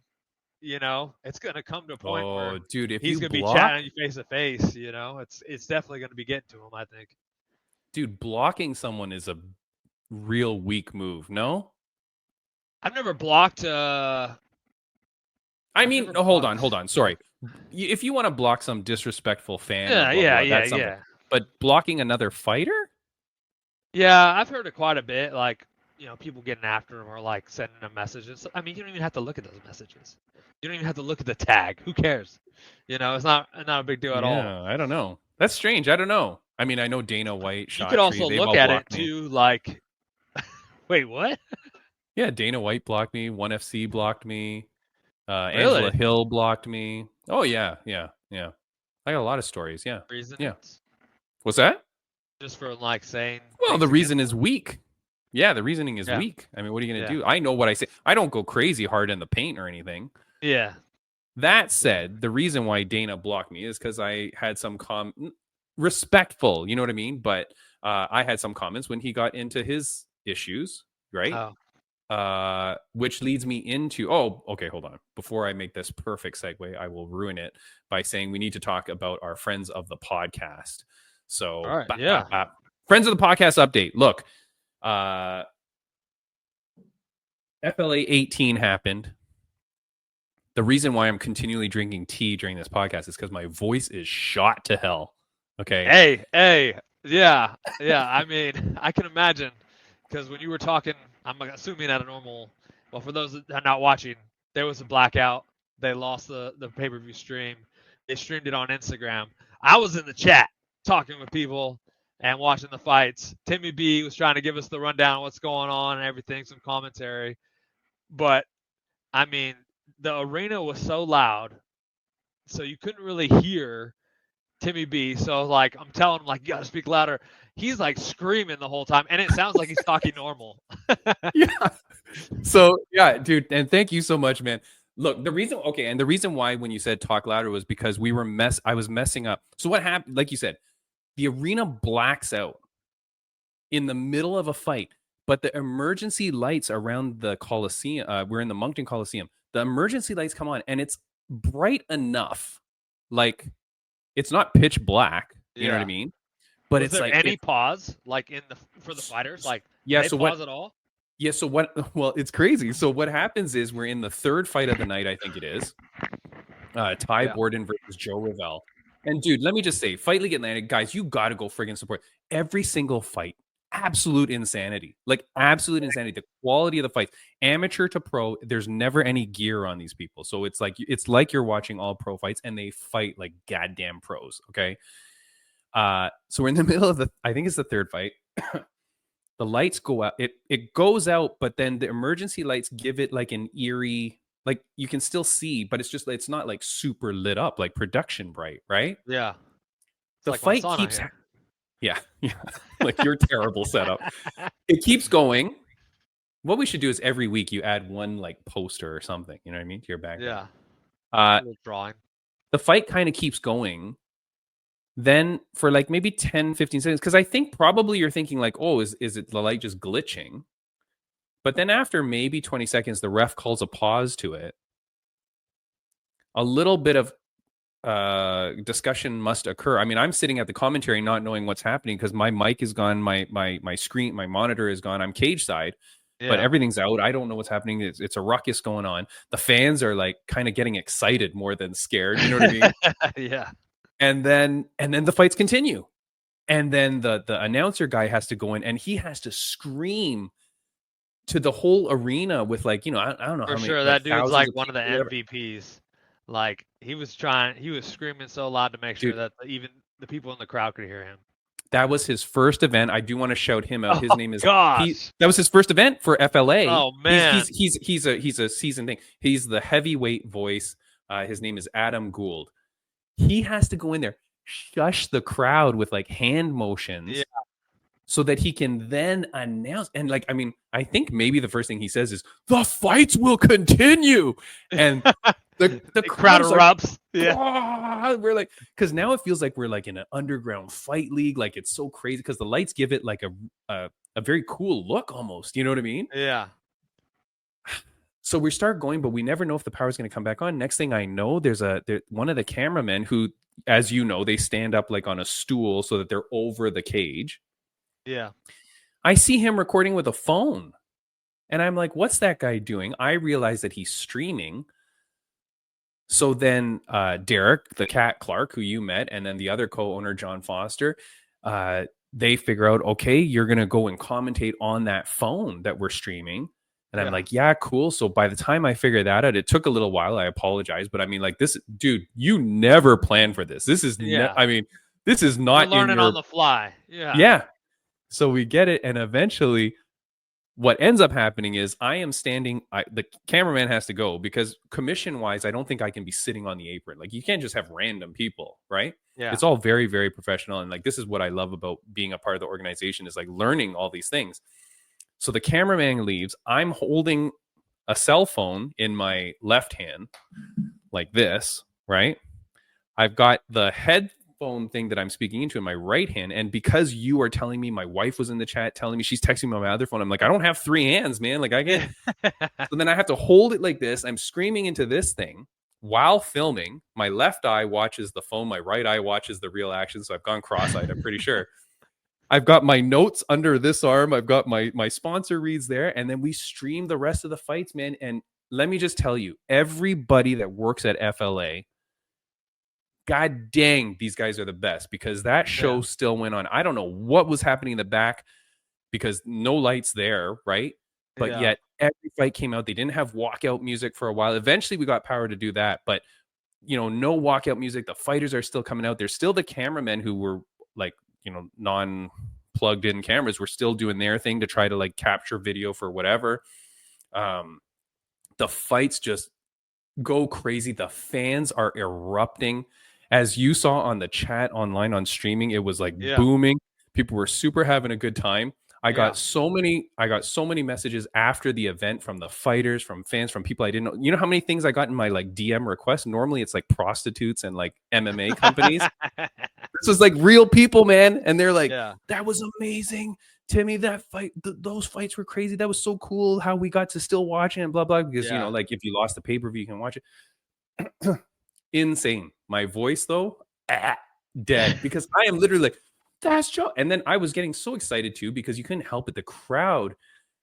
you know, it's going to come to a point where dude, if he's going to be chatting you face to face, you know. It's definitely going to be getting to him, I think. Dude, blocking someone is a real weak move, no? I've never blocked I mean, hold on. Sorry. If you want to block some disrespectful fan, yeah. But blocking another fighter? Yeah, I've heard it quite a bit. Like, you know, people getting after him or like sending them messages. I mean, you don't even have to look at those messages. You don't even have to look at the tag. Who cares? You know, it's not a big deal at all. Yeah, I don't know. That's strange. I don't know. I mean, I know Dana White, You could also look at it too, like, wait, what? Yeah, Dana White blocked me. 1FC blocked me. Really? Angela Hill blocked me. Oh yeah. I got a lot of stories. Yeah. Reasons? Yeah. What's that? Just for like saying. Well, the reason is weak. Yeah, the reasoning is weak. I mean, what are you gonna do? I know what I say. I don't go crazy hard in the paint or anything. Yeah. That said, the reason why Dana blocked me is because I had some respectful, you know what I mean? But I had some comments when he got into his issues, right? Oh. Which leads me into, okay, hold on. Before I make this perfect segue, I will ruin it by saying we need to talk about our friends of the podcast. So, all right, friends of the podcast update. Look, FLA 18 happened. The reason why I'm continually drinking tea during this podcast is because my voice is shot to hell. Okay. Hey. Yeah. I mean, I can imagine because when you were talking, I'm assuming at a normal, well, for those that are not watching, there was a blackout. They lost the pay-per-view stream. They streamed it on Instagram. I was in the chat talking with people and watching the fights. Timmy B was trying to give us the rundown of what's going on and everything, some commentary. But, I mean, the arena was so loud, so you couldn't really hear Timmy B. So, like, I'm telling him, like, you got to speak louder. He's, like, screaming the whole time, and it sounds like he's talking normal. Yeah. So, yeah, dude, and thank you so much, man. Look, the reason why when you said talk louder was because I was messing up. So what happened, like you said, the arena blacks out in the middle of a fight, but the emergency lights around the Coliseum, we're in the Moncton Coliseum, the emergency lights come on and it's bright enough. Like, it's not pitch black, you know what I mean? But Was it's there like any pause like for the fighters? Like yeah. they So pause what? at all? Yeah. So what? Well, it's crazy. So what happens is we're in the third fight of the night. I think it is Ty Yeah. Borden versus Joe Revell. And dude, let me just say, Fight League Atlantic guys, you got to go friggin' support every single fight. Absolute insanity, like absolute insanity. The quality of the fights, amateur to pro, there's never any gear on these people, so it's like you're watching all pro fights, and they fight like goddamn pros. Okay, so we're in the middle of I think it's the third fight. The lights go out. It goes out, but then the emergency lights give it like an eerie, like you can still see, but it's not like super lit up, like production bright, right? Yeah. It's The like fight my sauna keeps. here. Yeah, like your terrible setup. It keeps going. What we should do is every week you add one like poster or something. You know what I mean to your background. Yeah. A little drawing. The fight kind of keeps going. Then for like maybe 10, 15 seconds, because I think probably you're thinking like, oh, is it the light just glitching? But then after maybe 20 seconds, the ref calls a pause to it. A little bit of discussion must occur. I mean, I'm sitting at the commentary not knowing what's happening because my mic is gone, my screen, my monitor is gone. I'm cage side, but everything's out. I don't know what's happening. It's a ruckus going on. The fans are like kind of getting excited more than scared. You know what I mean? Yeah. And then the fights continue. And then the announcer guy has to go in and he has to scream to the whole arena with like, you know, I don't know For how many. sure, like that dude's like one of the people, MVPs. Like he was screaming so loud to make sure that even the people in the crowd could hear him. That was his first event. I do want to shout him out. His name is gosh. That was his first event for FLA. Oh man, he's a seasoned thing. He's the heavyweight voice. His name is Adam Gould. He has to go in there, shush the crowd with like hand motions, so that he can then announce. And like, I mean, I think maybe the first thing he says is, "The fights will continue," and the crowd erupts. Like, yeah, we're like, because now it feels like we're like in an underground fight league. Like it's so crazy because the lights give it like a very cool look almost. You know what I mean? Yeah. So we start going, but we never know if the power is going to come back on. Next thing I know, there's one of the cameramen who, as you know, they stand up like on a stool so that they're over the cage. Yeah. I see him recording with a phone. And I'm like, what's that guy doing? I realize that he's streaming. So then Derek, the cat Clark, who you met, and then the other co-owner, John Foster, they figure out, okay, you're going to go and commentate on that phone that we're streaming. And I'm like, yeah, cool. So by the time I figured that out, it took a little while. I apologize. But I mean, like this, dude, you never planned for this. This is, I mean, this is not You're learning on the fly. Yeah. Yeah. So we get it. And eventually what ends up happening is I am standing, the cameraman has to go because commission wise, I don't think I can be sitting on the apron. Like you can't just have random people, right? Yeah. It's all very, very professional. And like, this is what I love about being a part of the organization is like learning all these things. So the cameraman leaves. I'm holding a cell phone in my left hand like this, right? I've got the headphone thing that I'm speaking into in my right hand. And because you are telling me, my wife was in the chat telling me, she's texting me on my other phone. I'm like, I don't have three hands, man. Like I get, so then I have to hold it like this. I'm screaming into this thing while filming. My left eye watches the phone. My right eye watches the real action. So I've gone cross-eyed, I'm pretty sure. I've got my notes under this arm. I've got my sponsor reads there. And then we stream the rest of the fights, man. And let me just tell you, everybody that works at FLA, God dang, these guys are the best because that show still went on. I don't know what was happening in the back because no lights there, right? But yet every fight came out. They didn't have walkout music for a while. Eventually we got power to do that. But, you know, no walkout music. The fighters are still coming out. There's still the cameramen who were like, you know, non-plugged in cameras were still doing their thing to try to like capture video for whatever. The fights just go crazy. The fans are erupting. As you saw on the chat online on streaming, it was like booming. People were super having a good time. I got so many messages after the event from the fighters, from fans, from people I didn't know. You know how many things I got in my like DM requests? Normally it's like prostitutes and like MMA companies. This was like real people, man. And they're like, that was amazing. Timmy, that fight, those fights were crazy. That was so cool how we got to still watch it and blah, blah. Because, you know, like if you lost the pay-per-view, you can watch it. Insane. My voice though, dead. Because I am literally like, that's Joe. And then I was getting so excited too because you couldn't help it. The crowd,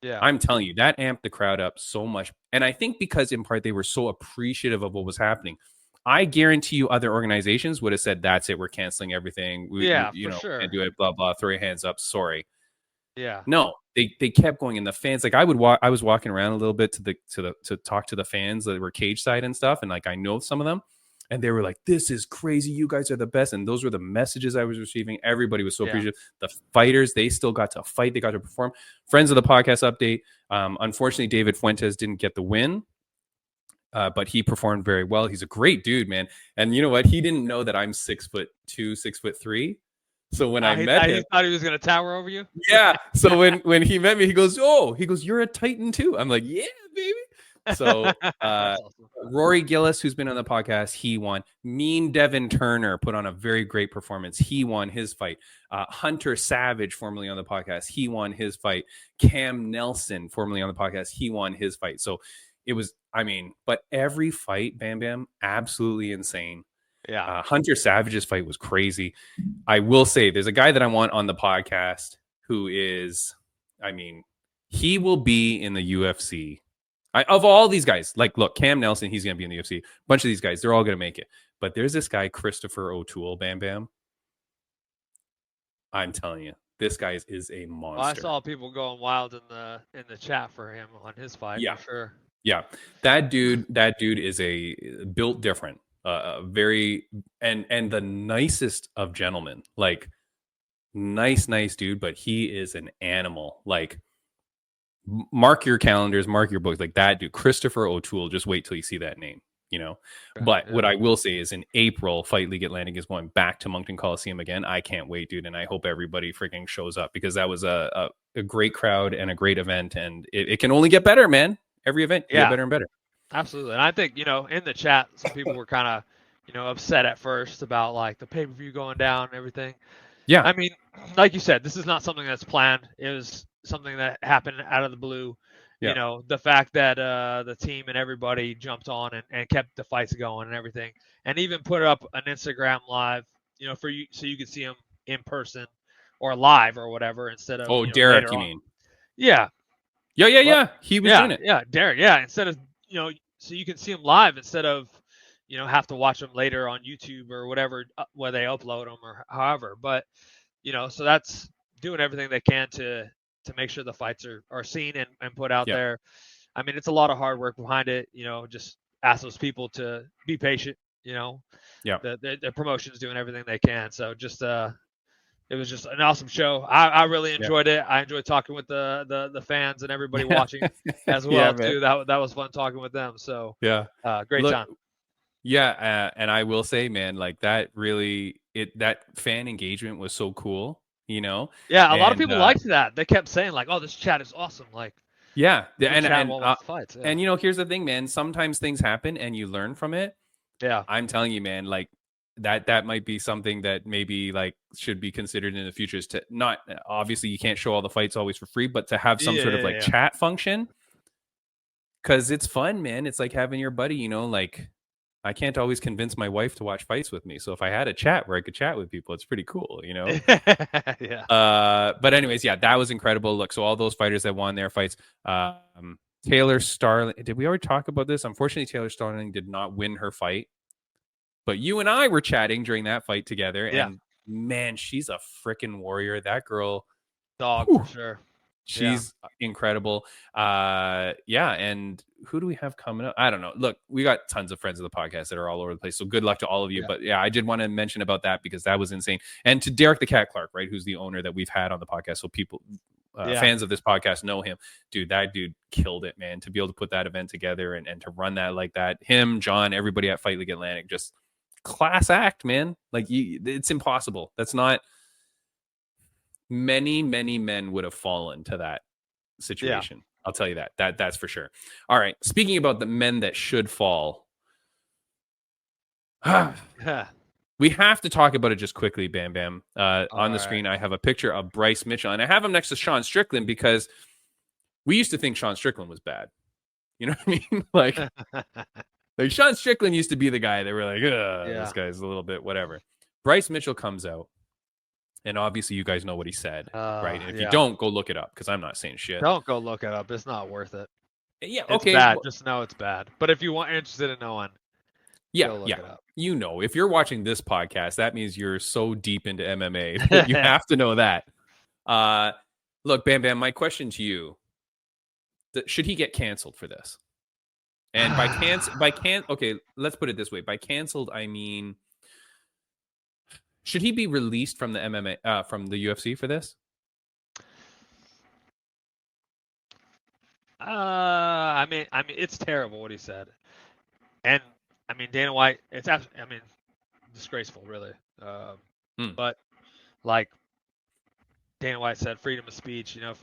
Yeah. I'm telling you, that amped the crowd up so much. And I think because in part they were so appreciative of what was happening. I guarantee you other organizations would have said, that's it, we're canceling everything. We for sure. can't do it, blah, blah, throw your hands up. Sorry. Yeah. No, they kept going. And the fans, like I was walking around a little bit to talk to the fans that were cage side and stuff. And like, I know some of them. And they were like, this is crazy. You guys are the best. And those were the messages I was receiving. Everybody was so appreciative. The fighters, they still got to fight. They got to perform. Friends of the podcast update. Unfortunately, David Fuentes didn't get the win, but he performed very well. He's a great dude, man. And you know what? He didn't know that I'm 6'2", 6'3". So when I met him, he thought he was going to tower over you. Yeah. So when he met me, he goes, you're a Titan too. I'm like, yeah, baby. So awesome. Rory Gillis, who's been on the podcast, he won. Mean Devin Turner put on a very great performance. He won his fight. Hunter Savage, formerly on the podcast, he won his fight. Cam Nelson, formerly on the podcast, he won his fight. So it was, but every fight, Bam Bam, absolutely insane. Yeah. Hunter Savage's fight was crazy. I will say there's a guy that I want on the podcast who is, he will be in the UFC. Of all these guys, like, look, Cam Nelson, he's going to be in the UFC. A bunch of these guys, they're all going to make it. But there's this guy, Christopher O'Toole, Bam Bam. I'm telling you, this guy is a monster. Well, I saw people going wild in the chat for him on his fight. Yeah, for sure. Yeah, that dude is built different. Very and the nicest of gentlemen. Like, nice dude, but he is an animal. Like, mark your calendars, mark your books. Like, that dude, Christopher O'Toole, just wait till you see that name, But what I will say is in April, Fight League Atlantic is going back to Moncton Coliseum again. I can't wait, dude. And I hope everybody freaking shows up because that was a great crowd and a great event. And it can only get better, man. Every event get better and better. Absolutely. And I think, in the chat, some people were kind of, upset at first about like the pay-per-view going down and everything. Yeah. Like you said, this is not something that's planned. It was something that happened out of the blue. Yeah. The fact that the team and everybody jumped on and kept the fights going and everything, and even put up an Instagram live, for you, so you could see them in person or live or whatever instead of. Oh, Derek, you mean? Yeah. Yeah. He was doing it. Yeah, Derek. Yeah, instead of so you can see them live instead of have to watch them later on YouTube or whatever where they upload them or however. But so that's doing everything they can to make sure the fights are seen and put out there. It's a lot of hard work behind it. Just ask those people to be patient. The promotion's doing everything they can. So just it was just an awesome show. I really enjoyed it. I enjoyed talking with the fans and everybody watching as well too. That was fun talking with them. So great time. Yeah, and I will say, man, like that really that fan engagement was so cool. Yeah, a lot of people liked that. They kept saying like, "Oh, this chat is awesome." Like, fights. And here's the thing, man. Sometimes things happen and you learn from it. Yeah, I'm telling you, man. Like that might be something that maybe like should be considered in the future. Is to not obviously you can't show all the fights always for free, but to have some sort of like chat function, because it's fun, man. It's like having your buddy. Like. I can't always convince my wife to watch fights with me. So if I had a chat where I could chat with people, it's pretty cool, Yeah. But anyways, that was incredible. Look, so all those fighters that won their fights, Taylor Starling, did we already talk about this? Unfortunately, Taylor Starling did not win her fight, but you and I were chatting during that fight together. And man, she's a freaking warrior. That girl. Dog, for sure. She's incredible. And who do we have coming up? I don't know. Look, we got tons of friends of the podcast that are all over the place. So good luck to all of you. But I did want to mention about that because that was insane. And to Derek the Cat Clark, right, who's the owner that we've had on the podcast. So people, fans of this podcast know him. Dude, that dude killed it, man. To be able to put that event together and to run that like that. Him, John, everybody at Fight League Atlantic, just class act, man. Like it's impossible. That's not... Many men would have fallen to that situation. I'll tell you that. That's for sure. All right. Speaking about the men that should fall, we have to talk about it just quickly, Bam Bam. On the screen, I have a picture of Bryce Mitchell, and I have him next to Sean Strickland because we used to think Sean Strickland was bad. You know what I mean? Like Sean Strickland used to be the guy that we're like, this guy's a little bit whatever. Bryce Mitchell comes out. And obviously, you guys know what he said, right? And if you Yeah. don't, go look it up because I'm not saying shit. Don't go look it up. It's not worth it. Yeah, It's okay. bad. Just know it's bad. But if you want interested in knowing, go look it up. You know, if you're watching this podcast, that means you're so deep into MMA that you have to know that. Look, Bam Bam, my question to you: should he get canceled for this? And okay, let's put it this way: by canceled, I mean, should he be released from the MMA, from the UFC for this? I mean, it's terrible what he said, and I mean, Dana White, it's absolutely, I mean, disgraceful, really. But like Dana White said, freedom of speech. You know,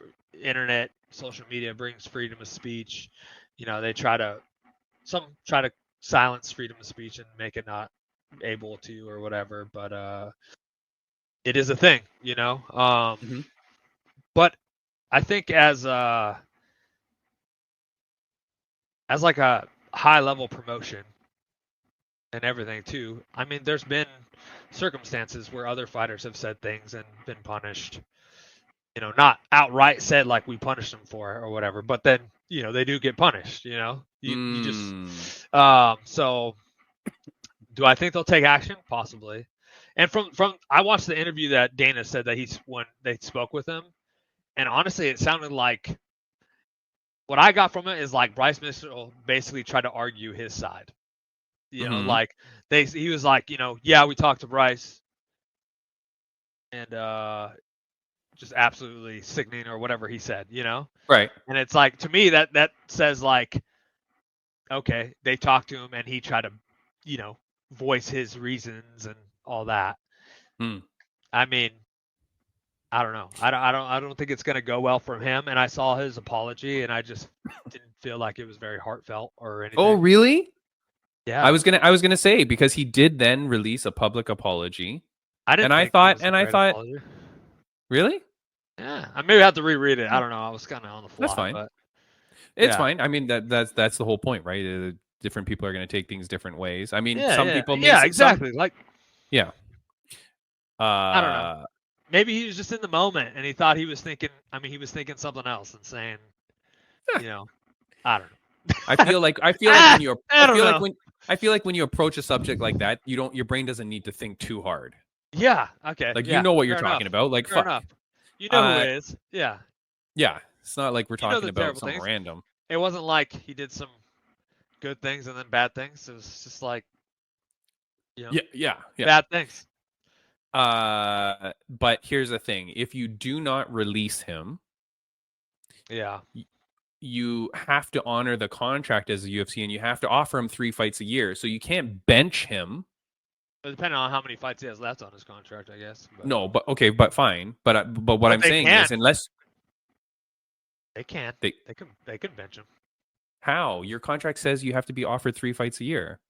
internet, social media brings freedom of speech. You know, some try to silence freedom of speech and make it not able to or whatever. But it is a thing, you know. But I think as like a high level promotion and everything too. I mean, there's been circumstances where other fighters have said things and been punished. You know, not outright said like we punished them for it or whatever, but then, you know, they do get punished, you know. You just so do I think they'll take action? Possibly. And from I watched the interview that Dana said that when they spoke with him, and honestly it sounded like what I got from it is like Bryce Mitchell basically tried to argue his side. You know, like he was like, you know, yeah, we talked to Bryce, and just absolutely sickening or whatever he said, you know? Right. And it's like, to me, that says like, okay, they talked to him and he tried to, you know, voice his reasons and all that. I mean, I don't know. I don't think it's going to go well for him. And I saw his apology and I just didn't feel like it was very heartfelt or anything. Oh, really? Yeah. I was gonna say, because he did then release a public apology. I thought, apology. Really? Yeah, I maybe have to reread it. I don't know. I was kind of on the fly. That's fine. But, it's fine. I mean, that's the whole point, right? Different people are going to take things different ways. I mean, some people. Yeah, exactly. I don't know. Maybe he was just in the moment and he thought he was thinking. I mean, he was thinking something else and saying, you know, I don't know. I feel like when you approach a subject like that, your brain doesn't need to think too hard. Yeah. Okay. Like, you know what you're talking about. Like, fair enough. You know who it is. Yeah. Yeah. It's not like we're talking about some random. It wasn't like he did some good things and then bad things. It was just like, you know, bad things. But here's the thing: if you do not release him, you have to honor the contract as a UFC, and you have to offer him 3 fights a year. So you can't bench him. Depending on how many fights he has left on his contract, I guess. But... No, but okay, but fine. But what I'm saying is, unless they can bench him. How? Your contract says you have to be offered 3 fights a year.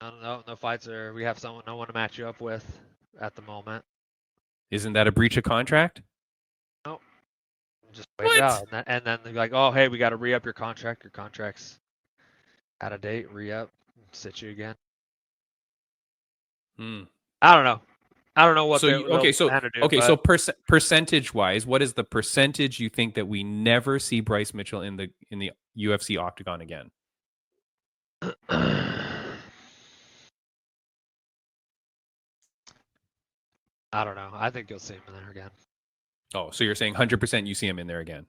I don't know. No fights we have no one to match you up with at the moment. Isn't that a breach of contract? No. Just wait it out. And then they're like, oh, hey, we got to re-up your contract. Your contract's out of date. Re-up. Sit you again. I don't know. I don't know what. So percentage wise, what is the percentage you think that we never see Bryce Mitchell in the UFC Octagon again? I don't know. I think you'll see him in there again. Oh, so you're saying 100% you see him in there again?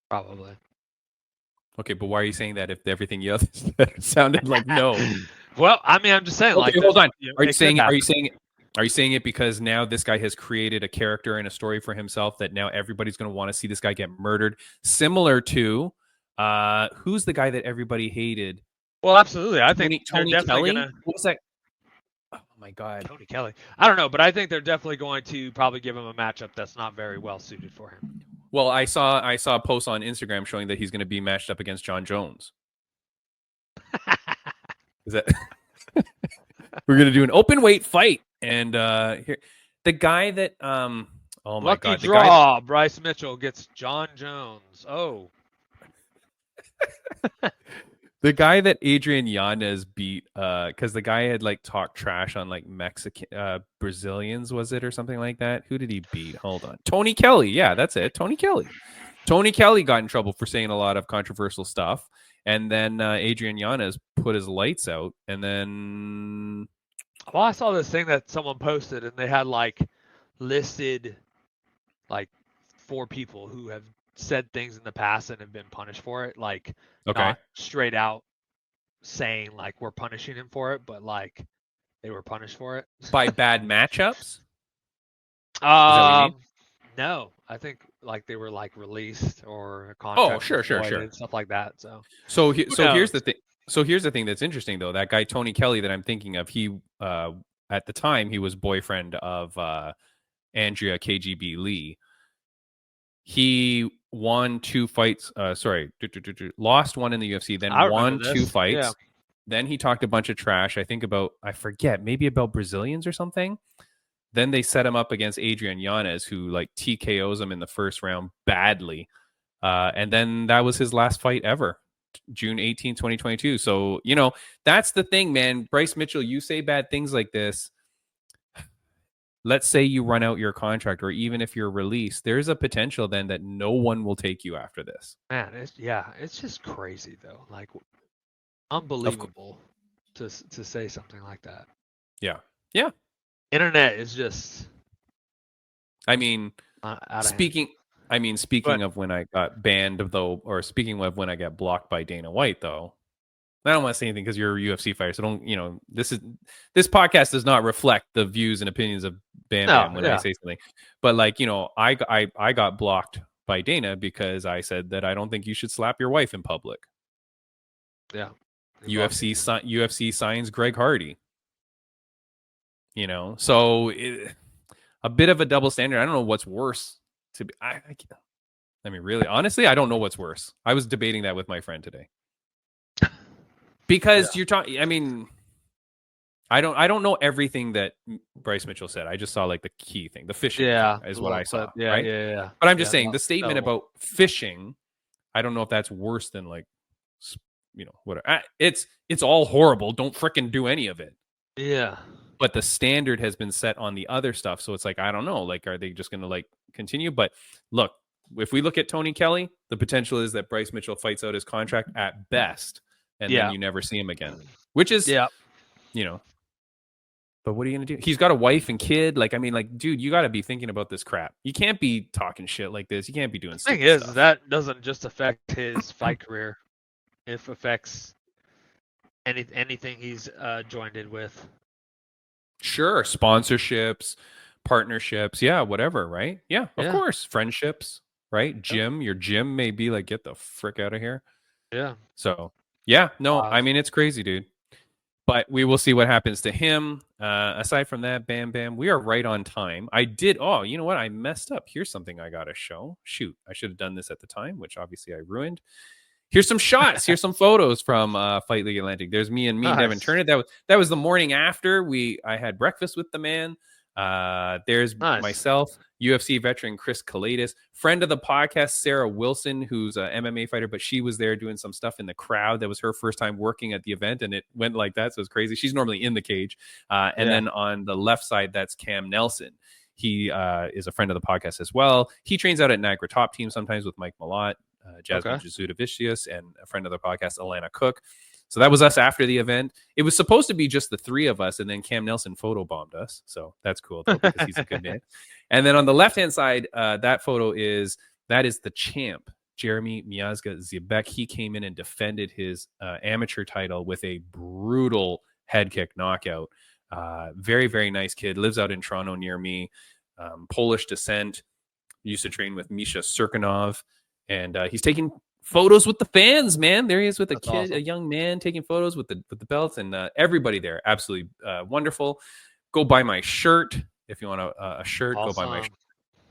Probably. Okay, but why are you saying that if everything else sounded like no? Well, I mean, I'm just saying. Okay, hold on. Are you saying it because now this guy has created a character and a story for himself that now everybody's going to want to see this guy get murdered? Similar to who's the guy that everybody hated? Well, absolutely. I think Tony Kelly. What was that? Oh my God, Tony Kelly. I don't know, but I think they're definitely going to probably give him a matchup that's not very well suited for him. Well, I saw a post on Instagram showing that he's going to be matched up against John Jones. Is that we're going to do an open weight fight? And here, the guy that oh my Lucky God, draw. Bryce Mitchell gets John Jones. Oh, The guy that Adrian Yanez beat, because the guy had like talked trash on like Mexican Brazilians, was it, or something like that? Who did he beat? Hold on. Tony Kelly. Yeah, that's it. Tony Kelly. Tony Kelly got in trouble for saying a lot of controversial stuff. And then Adrian Yanez put his lights out. And then Well, I saw this thing that someone posted, and they had like listed like 4 people who have said things in the past and have been punished for it. Like, not straight out saying like we're punishing him for it, but like they were punished for it by bad matchups. Is that what you mean? No, I think like they were like released or a contract. Oh, sure, and stuff like that. So here's the thing. So here's the thing that's interesting though. That guy Tony Kelly that I'm thinking of, he at the time he was boyfriend of Andrea KGB Lee. He won 2 fights. Lost one in the UFC, then won 2 fights. Yeah. Then he talked a bunch of trash. I think maybe about Brazilians or something. Then they set him up against Adrian Yanez, who like TKOs him in the first round badly. And then that was his last fight ever, June 18, 2022. So, that's the thing, man. Bryce Mitchell, you say bad things like this. Let's say you run out your contract, or even if you're released, there's a potential then that no one will take you after this. Man, it's just crazy though. Like, unbelievable to say something like that. Yeah. Internet is just. I mean, speaking of when I got banned though, or speaking of when I got blocked by Dana White though. I don't want to say anything because you're a UFC fighter, so don't. This podcast does not reflect the views and opinions of BamBam when I say something. But like, I got blocked by Dana because I said that I don't think you should slap your wife in public. Yeah. UFC signs Greg Hardy. So a bit of a double standard. I don't know what's worse to be. I mean, really, honestly, I don't know what's worse. I was debating that with my friend today. Because you're talking, I mean, I don't know everything that Bryce Mitchell said. I just saw like the key thing, the fishing is what I saw. Right? Yeah. But I'm just saying the statement about fishing, I don't know if that's worse than like, whatever. It's all horrible. Don't fricking do any of it. Yeah. But the standard has been set on the other stuff. So it's like, I don't know, like, are they just going to like continue? But look, if we look at Tony Kelly, the potential is that Bryce Mitchell fights out his contract at best. And then you never see him again, which is, but what are you going to do? He's got a wife and kid. Like, I mean, like, dude, you got to be thinking about this crap. You can't be talking shit like this. You can't be doing stuff. The thing is, that doesn't just affect his fight career. It affects anything he's joined in with. Sure. Sponsorships, partnerships. Yeah. Whatever. Right. Yeah. Of course. Friendships. Right. Gym. Your gym may be like, get the frick out of here. Yeah. So. Yeah, no, I mean, it's crazy, dude. But we will see what happens to him. Aside from that, BamBam, we are right on time. You know what? I messed up. Here's something I got to show. Shoot, I should have done this at the time, which obviously I ruined. Here's some shots. Here's some photos from Fight League Atlantic. There's me and Devin Turner. That was the morning after I had breakfast with the man. There's myself, UFC veteran Chris Kalidas, friend of the podcast Sarah Wilson, who's an MMA fighter, but she was there doing some stuff in the crowd. That was her first time working at the event, and it went like that, so it's crazy. She's normally in the cage. Then on the left side, that's Cam Nelson. He is a friend of the podcast as well. He trains out at Niagara Top Team sometimes with Mike Malott, Jasmine Jasudavicius, and a friend of the podcast, Alana Cook. So that was us after the event. It was supposed to be just the 3 of us, and then Cam Nelson photobombed us. So that's cool, though, because he's a good man. And then on the left-hand side, that is the champ, Jeremy Miazga Zibek. He came in and defended his amateur title with a brutal head kick knockout. Very, very nice kid. Lives out in Toronto near me. Polish descent. Used to train with Misha Serkinov. And he's taking photos with the fans, man. There he is with a kid, awesome. A young man taking photos with the belts, and everybody there. Absolutely wonderful. Go buy my shirt if you want a shirt. Awesome. Go buy my shirt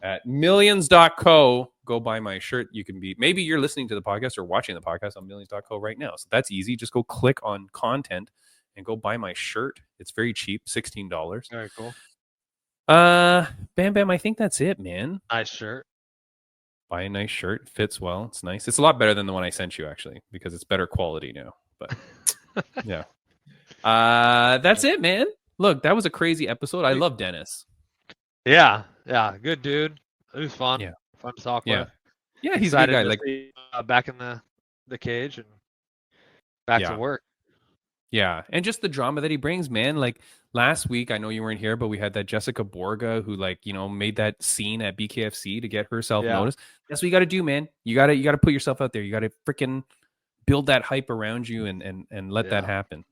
at millions.co. Go buy my shirt. You can be, maybe you're listening to the podcast or watching the podcast on millions.co right now. So that's easy. Just go click on content and go buy my shirt. It's very cheap, $16. Very cool. BamBam, I think that's it, man. Nice shirt. Buy a nice shirt. Fits well. It's nice. It's a lot better than the one I sent you, actually, because it's better quality now. But yeah. That's it, man. Look, that was a crazy episode. I love Denis. Yeah, good dude. It was fun. Yeah. Fun to talk Yeah. with. Yeah, he's a good Excited guy. to Like, see, back in the cage and back to work. Yeah, and just the drama that he brings, man. Like last week, I know you weren't here, but we had that Jessica Borga who, like, made that scene at BKFC to get herself noticed. That's what you got to do, man. You got to put yourself out there. You got to freaking build that hype around you and let that happen.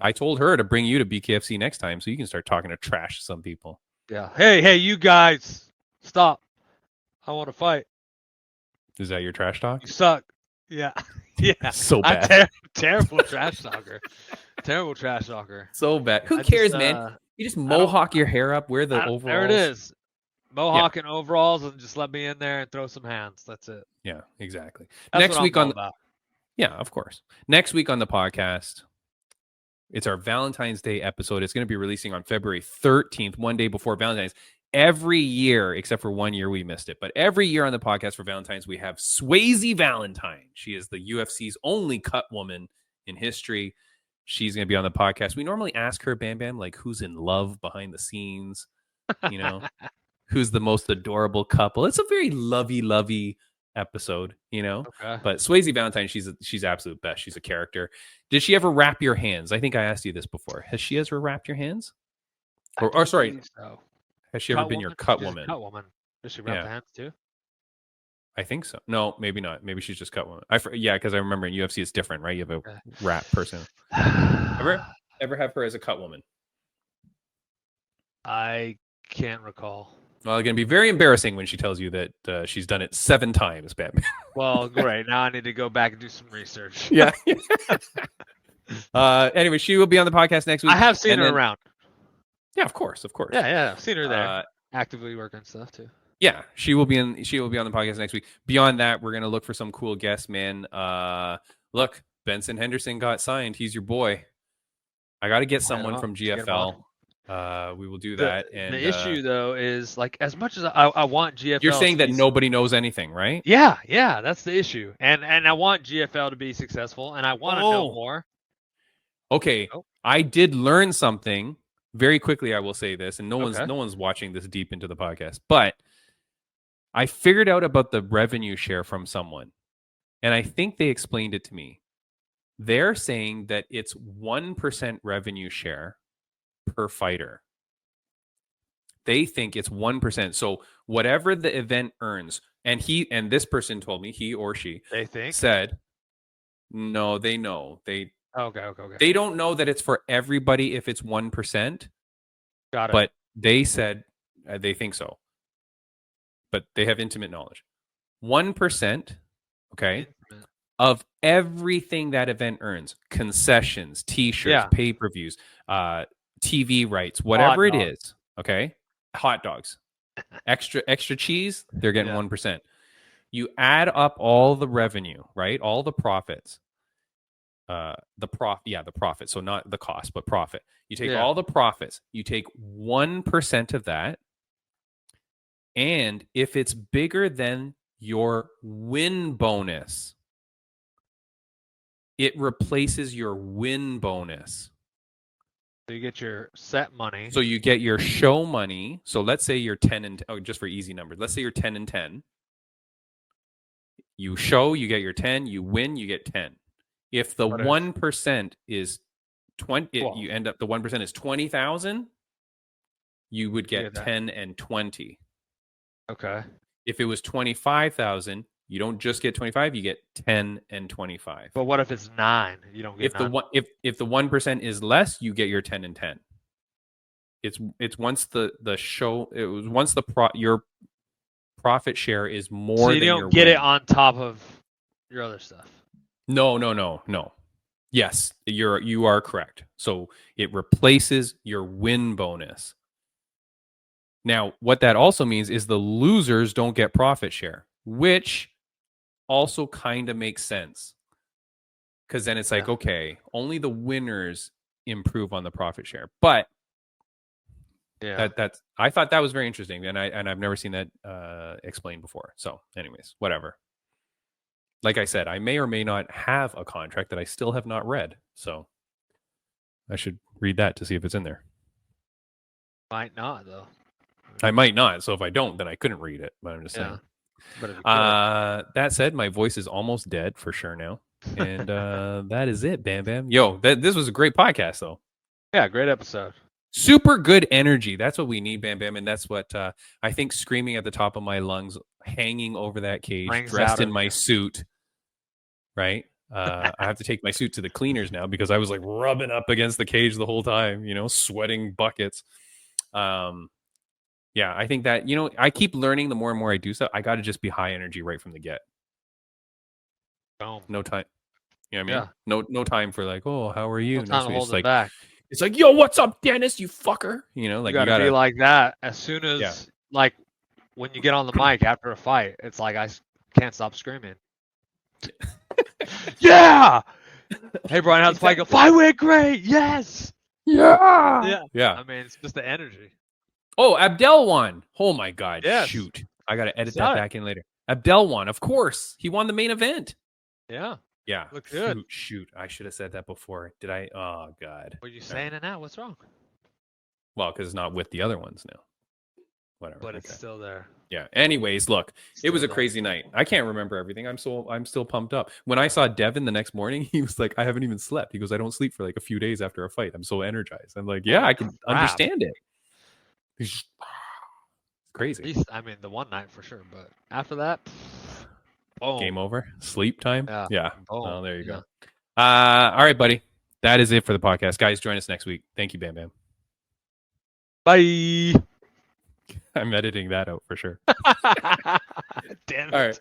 I told her to bring you to BKFC next time so you can start talking to trash to some people. Yeah. Hey, you guys, stop. I want to fight. Is that your trash talk? You suck. Yeah. Yeah. So bad. Terrible trash talker. Terrible trash talker. So bad. Who cares, man? You just mohawk your hair up, wear the overalls. There it is. Mohawk and overalls, and just let me in there and throw some hands. That's it. Yeah, exactly. That's Next what week I'm about. Yeah, of course. Next week on the podcast, it's our Valentine's Day episode. It's going to be releasing on February 13th, one day before Valentine's. Every year, except for 1 year, we missed it. But every year on the podcast for Valentine's, we have Swayze Valentine. She is the UFC's only cut woman in history. She's going to be on the podcast. We normally ask her, BamBam, like, who's in love behind the scenes? Who's the most adorable couple? It's a very lovey episode, Okay. But Swayze Valentine, she's absolute best. She's a character. Did she ever wrap your hands? I think I asked you this before. Has she ever wrapped your hands? Or sorry, so. Has she ever been your cut woman? Cut woman. Does she wrap the hands too? I think so. No, maybe not. Maybe she's just cut woman. Because I remember in UFC it's different, right? You have a wrap person. Ever have her as a cut woman? I can't recall. Well, it's going to be very embarrassing when she tells you that she's done it 7 times, Batman. Well, great. Now I need to go back and do some research. Yeah. Anyway, she will be on the podcast next week. I have seen her around. Yeah, of course. Yeah. I've seen her there, actively working stuff too. Yeah, she will be on the podcast next week. Beyond that, we're gonna look for some cool guests, man. Look, Benson Henderson got signed. He's your boy. I got to get someone from GFL. We will do that. And the issue though is, like, as much as I want GFL, you're saying that nobody knows anything, right? Yeah, that's the issue. And I want GFL to be successful, and I want to know more. Okay, I did learn something very quickly. I will say this, and no one's watching this deep into the podcast, but I figured out about the revenue share from someone, and I think they explained it to me. They're saying that it's 1% revenue share per fighter. They think it's 1%. So whatever the event earns, and this person told me, he or she, said, no, they know. Okay. They don't know that it's for everybody if it's 1%. Got it. But they said they think so. But they have intimate knowledge. 1%, okay, of everything that event earns, concessions, T-shirts, pay-per-views, TV rights, whatever it is, okay, hot dogs, extra cheese, they're getting 1%. You add up all the revenue, right, all the profits, the profit, so not the cost, but profit. You take all the profits, you take 1% of that, and if it's bigger than your win bonus, it replaces your win bonus. So you get your set money. So you get your show money. So let's say you're 10 and just for easy numbers. Let's say you're 10 and 10. You show, you get your 10. You win, you get 10. If the 1% is 20, you end up the 1% is 20,000. You would get 10 and 20. Okay. If it was 25,000, you don't just get 25, you get 10 and 25. But what if it's 9? You don't get if the 1% is less, you get your 10 and 10. It's once your profit share is more so than you your don't get win. it on top of your other stuff. No. Yes, you are correct. So it replaces your win bonus. Now, what that also means is the losers don't get profit share, which also kind of makes sense. Because then it's like, okay, only the winners improve on the profit share. But that's I thought that was very interesting, and I've never seen that explained before. So, anyways, whatever. like I said, I may or may not have a contract that I still have not read. So I should read that to see if it's in there. Might not though. I might not. So if I don't, then I couldn't read it. But I'm just saying. That said, my voice is almost dead for sure now. And that is it, Bam Bam. Yo, this was a great podcast, though. Yeah, great episode. Super good energy. That's what we need, Bam Bam. And that's what I think screaming at the top of my lungs, hanging over that cage, dressed in my suit, right? I have to take my suit to the cleaners now because I was like rubbing up against the cage the whole time, sweating buckets. Yeah, I think that, I keep learning the more and more I do stuff. I got to just be high energy right from the get. Boom. No time. You know what I mean? No time for like, oh, how are you? No time to hold it back. It's like, yo, what's up, Denis? You fucker. Like you gotta be like that as soon as like when you get on the mic after a fight. It's like I can't stop screaming. Yeah. Hey, Brian, how's the fight go? Fight went great. Yes. Yeah. I mean, it's just the energy. Oh, Abdel won. Oh my God. Yes. Shoot. I gotta edit that back in later. Abdel won, of course. He won the main event. Yeah. Yeah. Look good. Shoot. I should have said that before. Did I? Oh, God. What are you saying it now? What's wrong? Well, because it's not with the other ones now. Whatever. But it's still there. Yeah. Anyways, look, it was a crazy night. I can't remember everything. I'm still pumped up. When I saw Devin the next morning, he was like, I haven't even slept. He goes, I don't sleep for like a few days after a fight. I'm so energized. I'm like, yeah, I can understand it. It's crazy. I mean, the one night for sure. But after that, boom. Game over. Sleep time. Yeah. Boom. Oh, there you go. All right, buddy. That is it for the podcast. Guys, join us next week. Thank you, Bam Bam. Bye. I'm editing that out for sure. Damn it. All right.